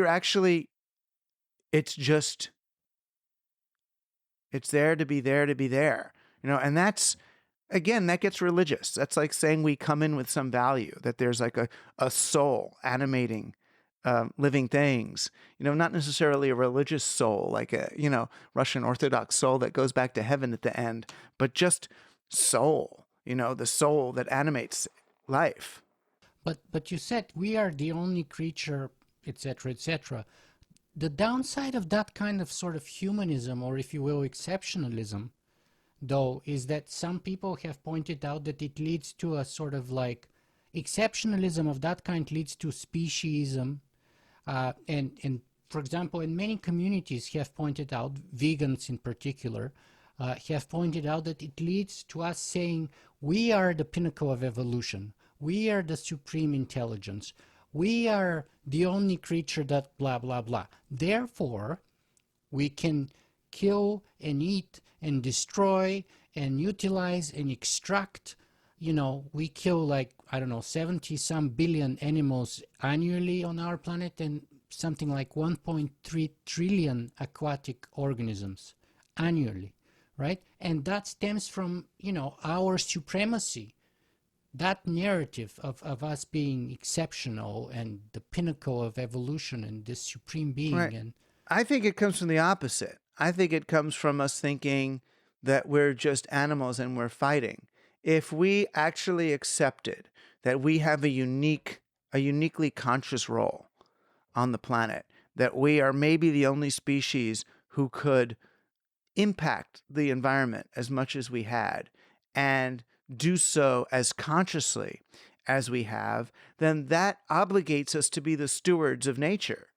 it's there to be there to be there, and that's, again, that gets religious. That's like saying we come in with some value, that there's like a soul animating living things, not necessarily a religious soul, like a, Russian Orthodox soul that goes back to heaven at the end, but just soul, the soul that animates life. But you said we are the only creature, etc., etc. The downside of that kind of sort of humanism, or if you will, exceptionalism, though, is that some people have pointed out that it leads to a sort of like exceptionalism of that kind leads to speciesism. And for example, in many communities have pointed out, vegans in particular, have pointed out that it leads to us saying we are the pinnacle of evolution. We are the supreme intelligence. We are the only creature that blah, blah, blah. Therefore, we can kill and eat and destroy and utilize and extract. We kill like, I don't know, 70 some billion animals annually on our planet, and something like 1.3 trillion aquatic organisms annually, right? And that stems from, our supremacy, that narrative of us being exceptional and the pinnacle of evolution and this supreme being. Right. And I think it comes from the opposite. I think it comes from us thinking that we're just animals and we're fighting. If we actually accepted that we have a uniquely conscious role on the planet, that we are maybe the only species who could impact the environment as much as we had and do so as consciously as we have, then that obligates us to be the stewards of nature.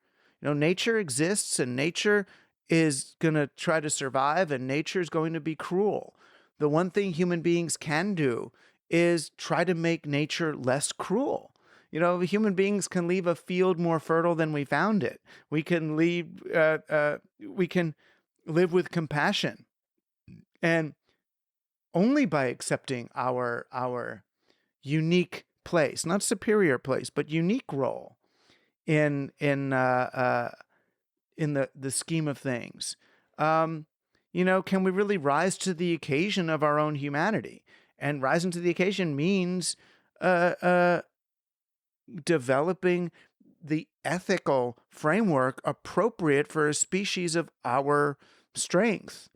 Nature exists and nature is going to try to survive and nature is going to be cruel. The one thing human beings can do is try to make nature less cruel. Human beings can leave a field more fertile than we found it. We can we can live with compassion, and only by accepting our unique place, not superior place, but unique role in the scheme of things. Can we really rise to the occasion of our own humanity? And rising to the occasion means developing the ethical framework appropriate for a species of our strength.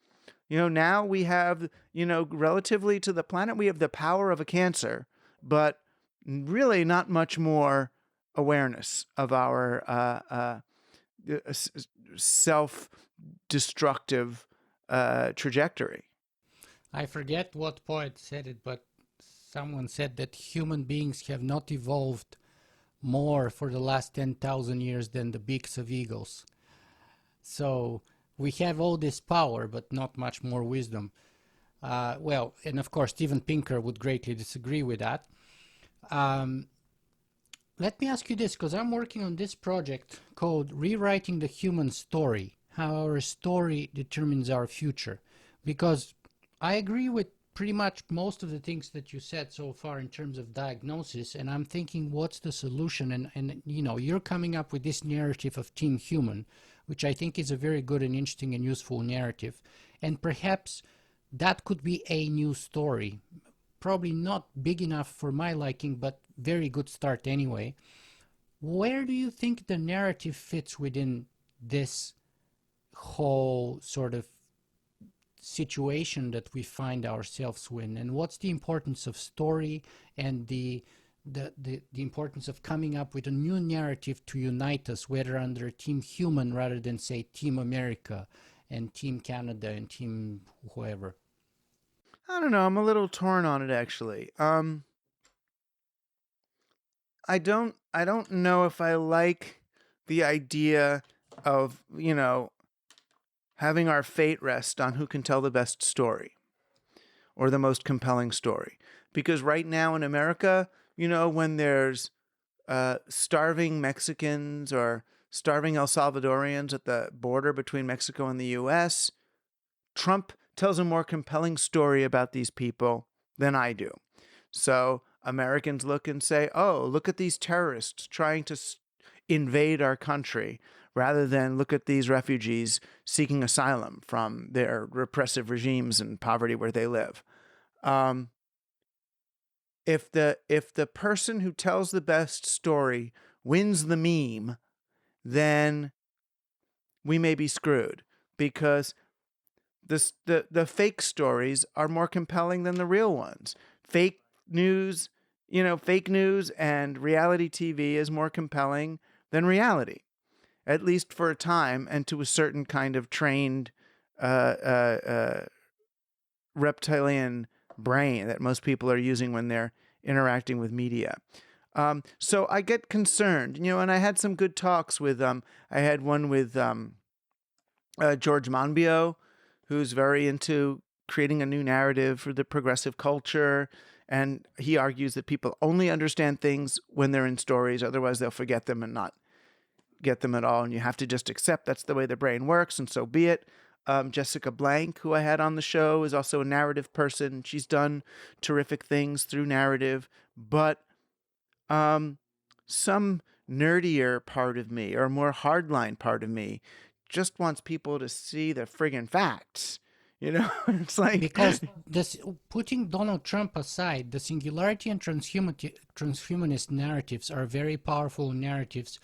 Now we have, relatively to the planet, we have the power of a cancer, but really not much more awareness of our self-destructive trajectory. I forget what poet said it, but someone said that human beings have not evolved more for the last 10,000 years than the beaks of eagles. So we have all this power, but not much more wisdom. And of course, Steven Pinker would greatly disagree with that. Let me ask you this, because I'm working on this project called Rewriting the Human Story, how our story determines our future. Because I agree with pretty much most of the things that you said so far in terms of diagnosis, and I'm thinking, what's the solution? And you're coming up with this narrative of Team Human, which I think is a very good and interesting and useful narrative. And perhaps that could be a new story. Probably not big enough for my liking, but very good start anyway. Where do you think the narrative fits within this whole sort of situation that we find ourselves in, and what's the importance of story and the importance of coming up with a new narrative to unite us, whether under Team Human rather than, say, Team America and Team Canada and Team whoever? I don't know. I'm a little torn on it, actually. I don't know if I like the idea of, having our fate rest on who can tell the best story or the most compelling story. Because right now in America, when there's starving Mexicans or starving El Salvadorians at the border between Mexico and the US, Trump tells a more compelling story about these people than I do. So Americans look and say, oh, look at these terrorists trying to invade our country, rather than look at these refugees seeking asylum from their repressive regimes and poverty where they live. If the person who tells the best story wins the meme, then we may be screwed, because the fake stories are more compelling than the real ones. Fake news and reality TV is more compelling than reality, at least for a time and to a certain kind of trained reptilian brain that most people are using when they're interacting with media. So I get concerned, and I had some good talks with, I had one with George Monbiot, who's very into creating a new narrative for the progressive culture. And he argues that people only understand things when they're in stories, otherwise they'll forget them and not get them at all. And you have to just accept that's the way the brain works, and so be it. Jessica Blank, who I had on the show, is also a narrative person. She's done terrific things through narrative, but some nerdier part of me or more hardline part of me just wants people to see the friggin' facts. It's like, Because this, putting Donald Trump aside, the singularity and transhumanist narratives are very powerful narratives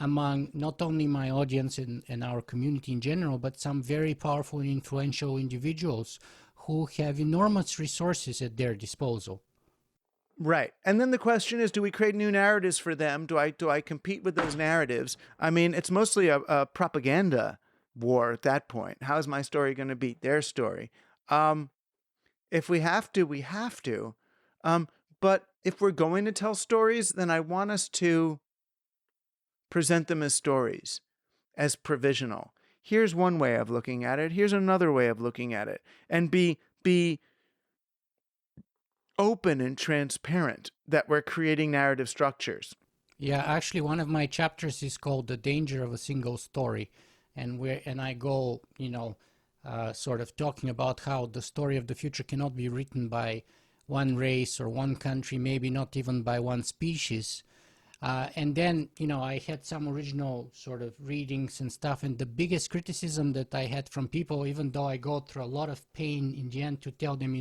among not only my audience and our community in general, but some very powerful and influential individuals who have enormous resources at their disposal. right. And then the question is, do we create new narratives for them? Do I compete with those narratives? I mean, it's mostly a propaganda war at that point. How is my story going to beat their story? If we have to, we have to. But if we're going to tell stories, then I want us to present them as stories, as provisional. Here's one way of looking at it. Here's another way of looking at it. And be open and transparent that we're creating narrative structures. Yeah, actually, one of my chapters is called "The Danger of a Single Story," and I go, sort of talking about how the story of the future cannot be written by one race or one country, maybe not even by one species. And then, I had some original sort of readings and stuff, and the biggest criticism that I had from people, even though I go through a lot of pain in the end to tell them,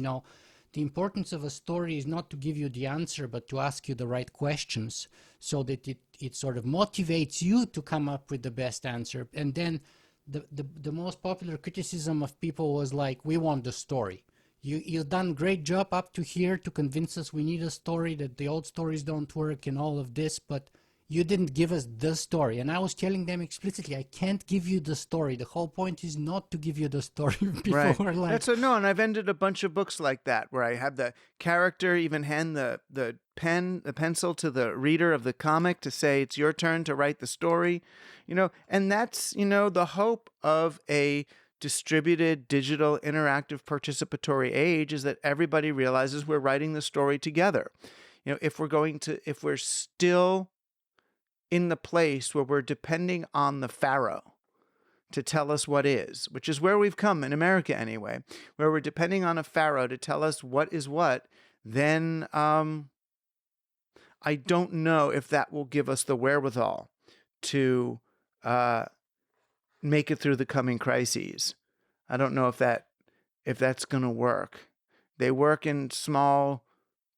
the importance of a story is not to give you the answer, but to ask you the right questions so that it sort of motivates you to come up with the best answer. And then the most popular criticism of people was like, we want the story. You've done a great job up to here to convince us we need a story, that the old stories don't work and all of this, but you didn't give us the story. And I was telling them explicitly, I can't give you the story. The whole point is not to give you the story. People Right. were like, That's no, and I've ended a bunch of books like that where I have the character even hand the pencil to the reader of the comic to say it's your turn to write the story, and that's, the hope of a distributed, digital, interactive, participatory age is that everybody realizes we're writing the story together. If we're still in the place where we're depending on the Pharaoh to tell us what is, which is where we've come in America anyway, where we're depending on a Pharaoh to tell us what is what, then I don't know if that will give us the wherewithal to make it through the coming crises. I don't know if that's going to work. They work in small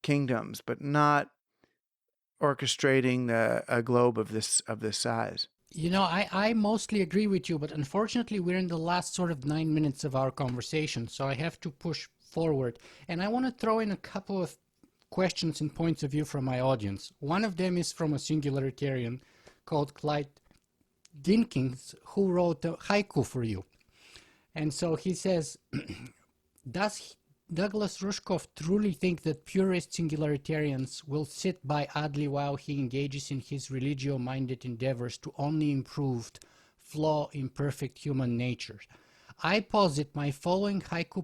kingdoms, but not orchestrating a globe of this size. I mostly agree with you, but unfortunately we're in the last sort of 9 minutes of our conversation, so I have to push forward. And I want to throw in a couple of questions and points of view from my audience. One of them is from a singularitarian called Clyde Dinkins, who wrote a haiku for you. And so he says, does Douglas Rushkoff truly think that purist singularitarians will sit by idly while he engages in his religio-minded endeavors to only improve flawed, imperfect human nature? I posit my following haiku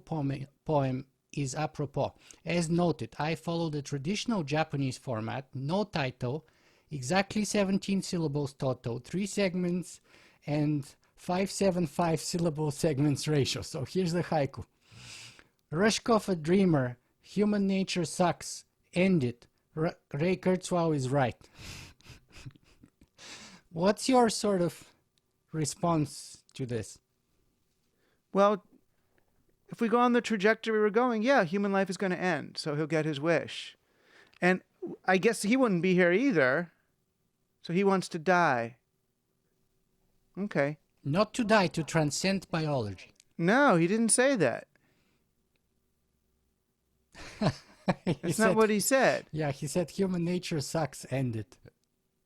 poem is apropos. As noted, I follow the traditional Japanese format, no title, exactly 17 syllables total, 3 segments, and 575 syllable segments ratio. So here's the haiku. Rushkoff a dreamer, human nature sucks, end it. Ray Kurzweil is right. What's your sort of response to this? Well, if we go on the trajectory we're going, yeah, human life is going to end, so he'll get his wish. And I guess he wouldn't be here either, so he wants to die. Okay. Not to die, to transcend biology. No, he didn't say that. That's not what he said. Yeah, he said human nature sucks, end it.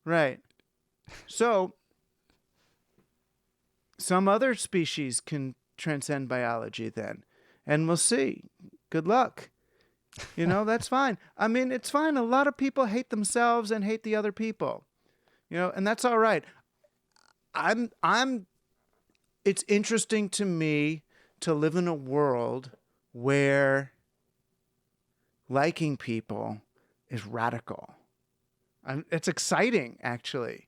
Right. So, some other species can transcend biology then. And we'll see. Good luck. That's fine. I mean, it's fine. A lot of people hate themselves and hate the other people. And that's all right. It's interesting to me to live in a world where liking people is radical. It's exciting, actually.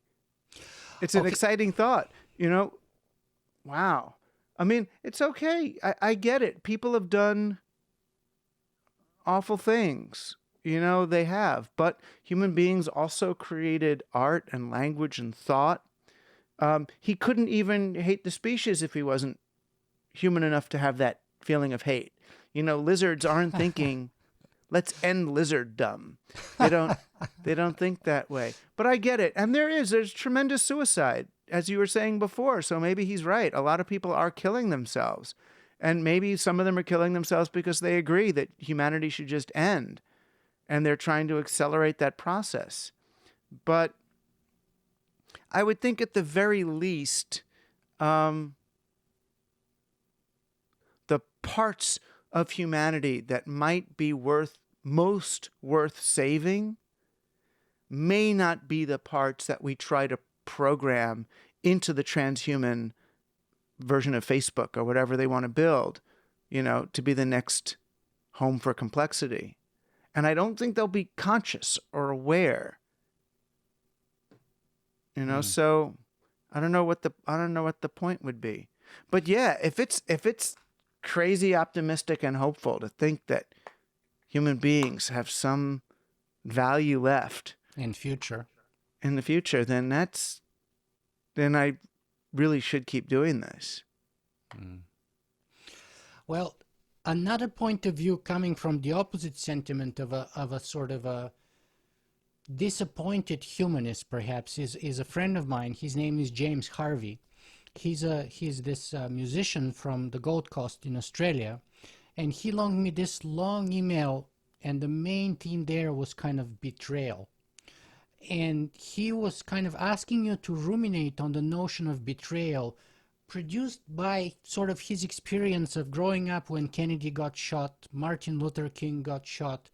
It's an exciting thought. Wow. I mean, it's okay. I get it. People have done awful things. You know, they have. But human beings also created art and language and thought. He couldn't even hate the species if he wasn't human enough to have that feeling of hate. You know, lizards aren't thinking, let's end lizarddom. They don't they don't think that way. But I get it. And there's tremendous suicide, as you were saying before. So maybe he's right. A lot of people are killing themselves. And maybe some of them are killing themselves because they agree that humanity should just end. And they're trying to accelerate that process. But I would think at the very least, the parts of humanity that might be most worth saving may not be the parts that we try to program into the transhuman version of Facebook or whatever they want to build, you know, to be the next home for complexity. And I don't think they'll be conscious or aware. You know, so I don't know what the point would be. But yeah, if it's crazy optimistic and hopeful to think that human beings have some value left In future. in the future, then I really should keep doing this. Well, another point of view coming from the opposite sentiment of a sort of a disappointed humanist, perhaps, is a friend of mine. His name is James Harvey. He's this musician from the Gold Coast in Australia, and he loaned me this long email, and the main theme there was kind of betrayal. And he was kind of asking you to ruminate on the notion of betrayal produced by sort of his experience of growing up when Kennedy got shot, Martin Luther King got shot,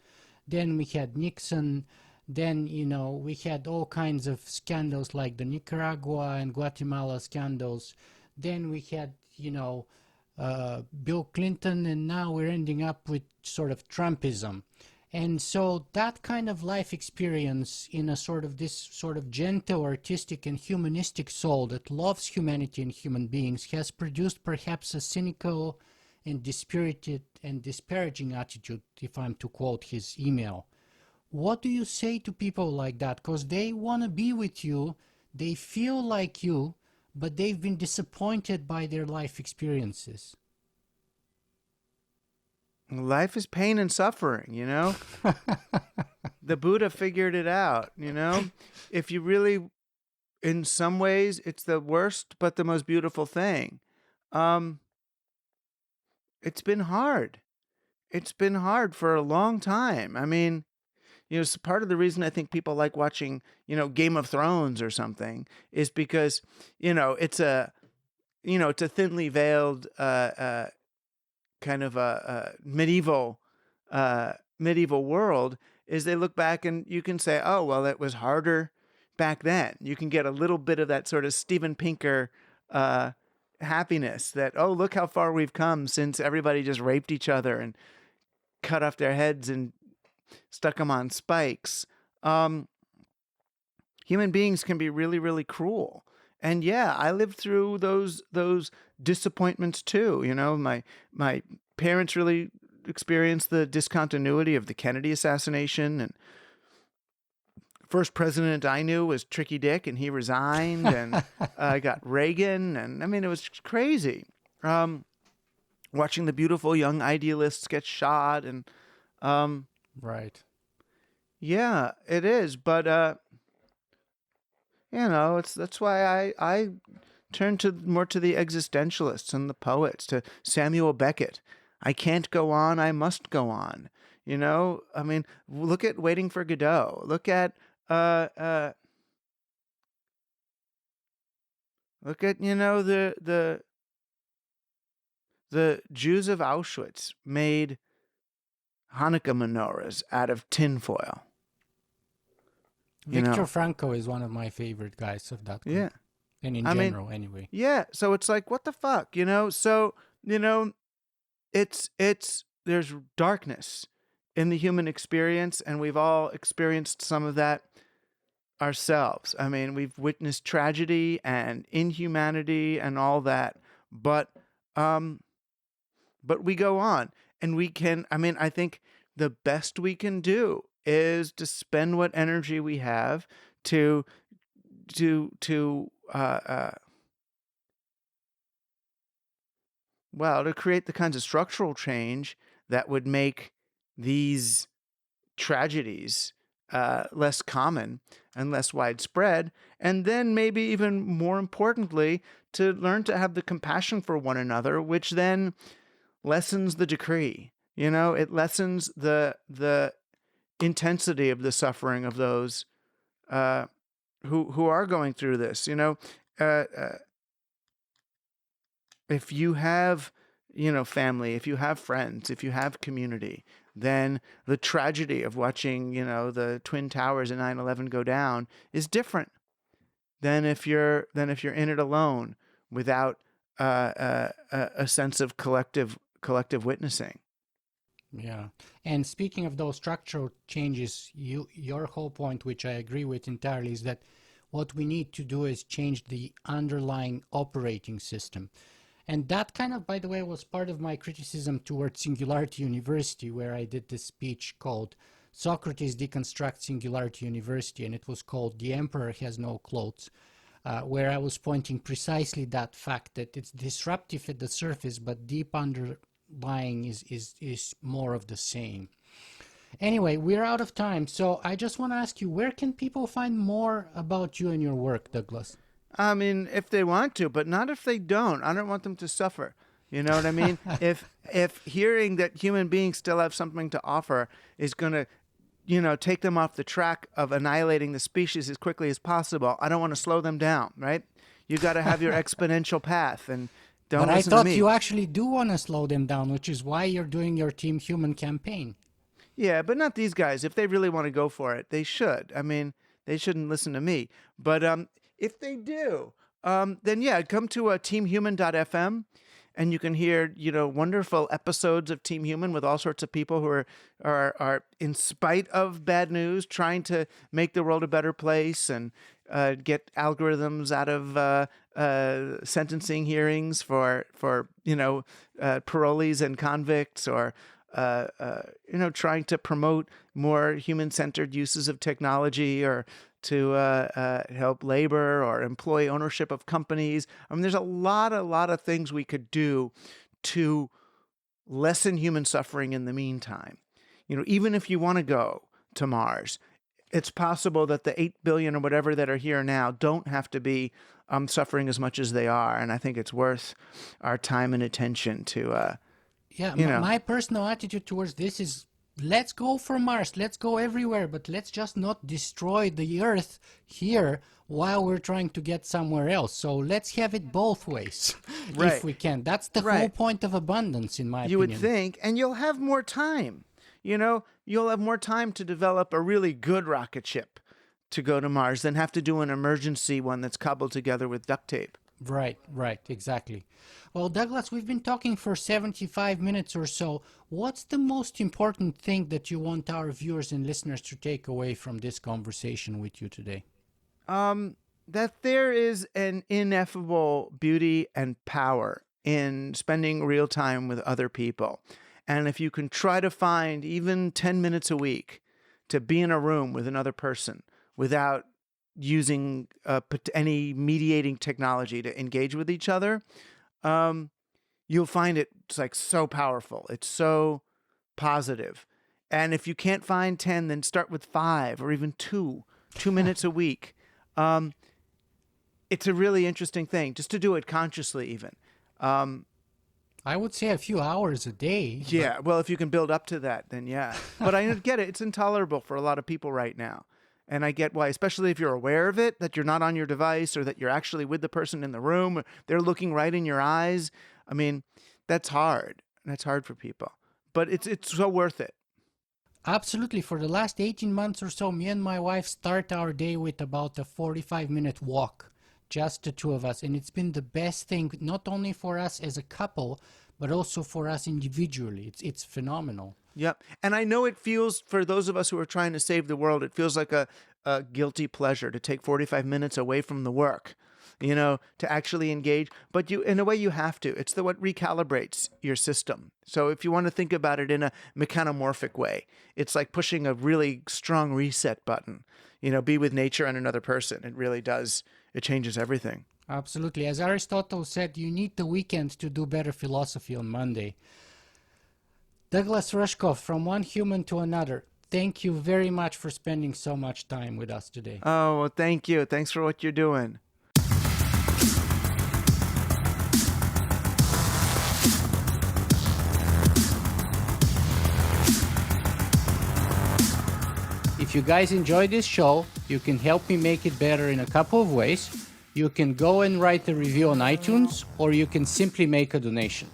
then we had Nixon, then, you know, we had all kinds of scandals like the Nicaragua and Guatemala scandals. Then we had, you know, Bill Clinton, and now we're ending up with sort of Trumpism. And so that kind of life experience in a sort of this sort of gentle, artistic, and humanistic soul that loves humanity and human beings has produced perhaps a cynical and dispirited and disparaging attitude, if I'm to quote his email. What do you say to people like that? Because they want to be with you, they feel like you, but they've been disappointed by their life experiences. Life is pain and suffering, you know? The Buddha figured it out, you know? If you really, in some ways, it's the worst but the most beautiful thing. It's been hard. It's been hard for a long time. I mean, you know, it's part of the reason I think people like watching, you know, Game of Thrones or something is because, you know, it's a thinly veiled kind of a medieval world. Is they look back and you can say, oh, well, it was harder back then. You can get a little bit of that sort of Steven Pinker happiness that, oh, look how far we've come since everybody just raped each other and cut off their heads and stuck them on spikes. Human beings can be really, really cruel. And yeah, I lived through those disappointments too. You know, my parents really experienced the discontinuity of the Kennedy assassination, and first president I knew was Tricky Dick, and he resigned, and I got Reagan, and I mean, it was crazy. Watching the beautiful young idealists get shot, and Right. yeah, it is. But you know, that's why I turn more to the existentialists and the poets, to Samuel Beckett. I can't go on, I must go on. You know, I mean, look at Waiting for Godot. Look at you know, the Jews of Auschwitz made Hanukkah menorahs out of tinfoil. You Viktor know? Frankl is one of my favorite guys of that group. Yeah. And in I mean, general, anyway. Yeah. So it's like, what the fuck, you know? So, you know, it's there's darkness in the human experience, and we've all experienced some of that ourselves. I mean, we've witnessed tragedy and inhumanity and all that, but But we go on, and we can. I mean, I think the best we can do is to spend what energy we have to to well, to create the kinds of structural change that would make these tragedies less common and less widespread. And then, maybe even more importantly, to learn to have the compassion for one another, which then lessens the decree. You know, it lessens the intensity of the suffering of those uh, who are going through this. You know, uh, uh, if you have, you know, family, if you have friends, if you have community, then the tragedy of watching, you know, the Twin Towers in 9/11 go down is different than if you're in it alone without a sense of collective witnessing. Yeah. And speaking of those structural changes, your whole point, which I agree with entirely, is that what we need to do is change the underlying operating system. And that kind of, by the way, was part of my criticism towards Singularity University, where I did this speech called Socrates Deconstructs Singularity University, and it was called The Emperor Has No Clothes, where I was pointing precisely that fact that it's disruptive at the surface, but deep underlying is more of the same. Anyway, we're out of time, so I just want to ask you, where can people find more about you and your work, Douglas? I mean, if they want to, but not if they don't. I don't want them to suffer. You know what I mean? If hearing that human beings still have something to offer is going to, you know, take them off the track of annihilating the species as quickly as possible, I don't want to slow them down, right? You got to have your exponential path, and But don't I listen to thought me. you actually do want to slow them down, which is why you're doing your Team Human campaign. Yeah, but not these guys. If they really want to go for it, they should. I mean, they shouldn't listen to me. But if they do, then yeah, come to teamhuman.fm, and you can hear, you know, wonderful episodes of Team Human with all sorts of people who are in spite of bad news, trying to make the world a better place and get algorithms out of sentencing hearings for you know, parolees and convicts, or you know, trying to promote more human-centered uses of technology, or to help labor or employee ownership of companies. I mean, there's a lot of things we could do to lessen human suffering in the meantime. You know, even if you want to go to Mars, it's possible that the 8 billion or whatever that are here now don't have to be suffering as much as they are. And I think it's worth our time and attention to, Yeah, you know, my personal attitude towards this is let's go for Mars, let's go everywhere, but let's just not destroy the Earth here while we're trying to get somewhere else. So let's have it both ways if right, we can. That's the whole right. point of abundance, in my You would opinion. think, and you'll have more time. You know, you'll have more time to develop a really good rocket ship to go to Mars than have to do an emergency one that's cobbled together with duct tape. Right, right, exactly. Well, Douglas, we've been talking for 75 minutes or so. What's the most important thing that you want our viewers and listeners to take away from this conversation with you today? That there is an ineffable beauty and power in spending real time with other people. And if you can try to find even 10 minutes a week to be in a room with another person without using any mediating technology to engage with each other, um, you'll find it's like so powerful. It's so positive. And if you can't find 10, then start with 5 or even 2 minutes a week. Um, it's a really interesting thing just to do it consciously, even. Um, I would say a few hours a day, but yeah, well, if you can build up to that, then yeah. But I get it. It's intolerable for a lot of people right now. And I get why, especially if you're aware of it, that you're not on your device or that you're actually with the person in the room, or they're looking right in your eyes. I mean, that's hard. That's hard for people. But it's so worth it. absolutely. For the last 18 months or so, me and my wife start our day with about a 45-minute walk, just the two of us. And it's been the best thing, not only for us as a couple, but also for us individually. It's phenomenal. Yep. And I know it feels, for those of us who are trying to save the world, it feels like a guilty pleasure to take 45 minutes away from the work. to actually engage. But in a way, you have to. It's what recalibrates your system. So if you want to think about it in a mechanomorphic way, it's like pushing a really strong reset button. Be with nature and another person. It really does. It changes everything. Absolutely. As Aristotle said, you need the weekend to do better philosophy on Monday. Douglas Rushkoff, from one human to another, thank you very much for spending so much time with us today. Oh, well, thank you. Thanks for what you're doing. If you guys enjoy this show, you can help me make it better in a couple of ways. You can go and write a review on iTunes, or you can simply make a donation.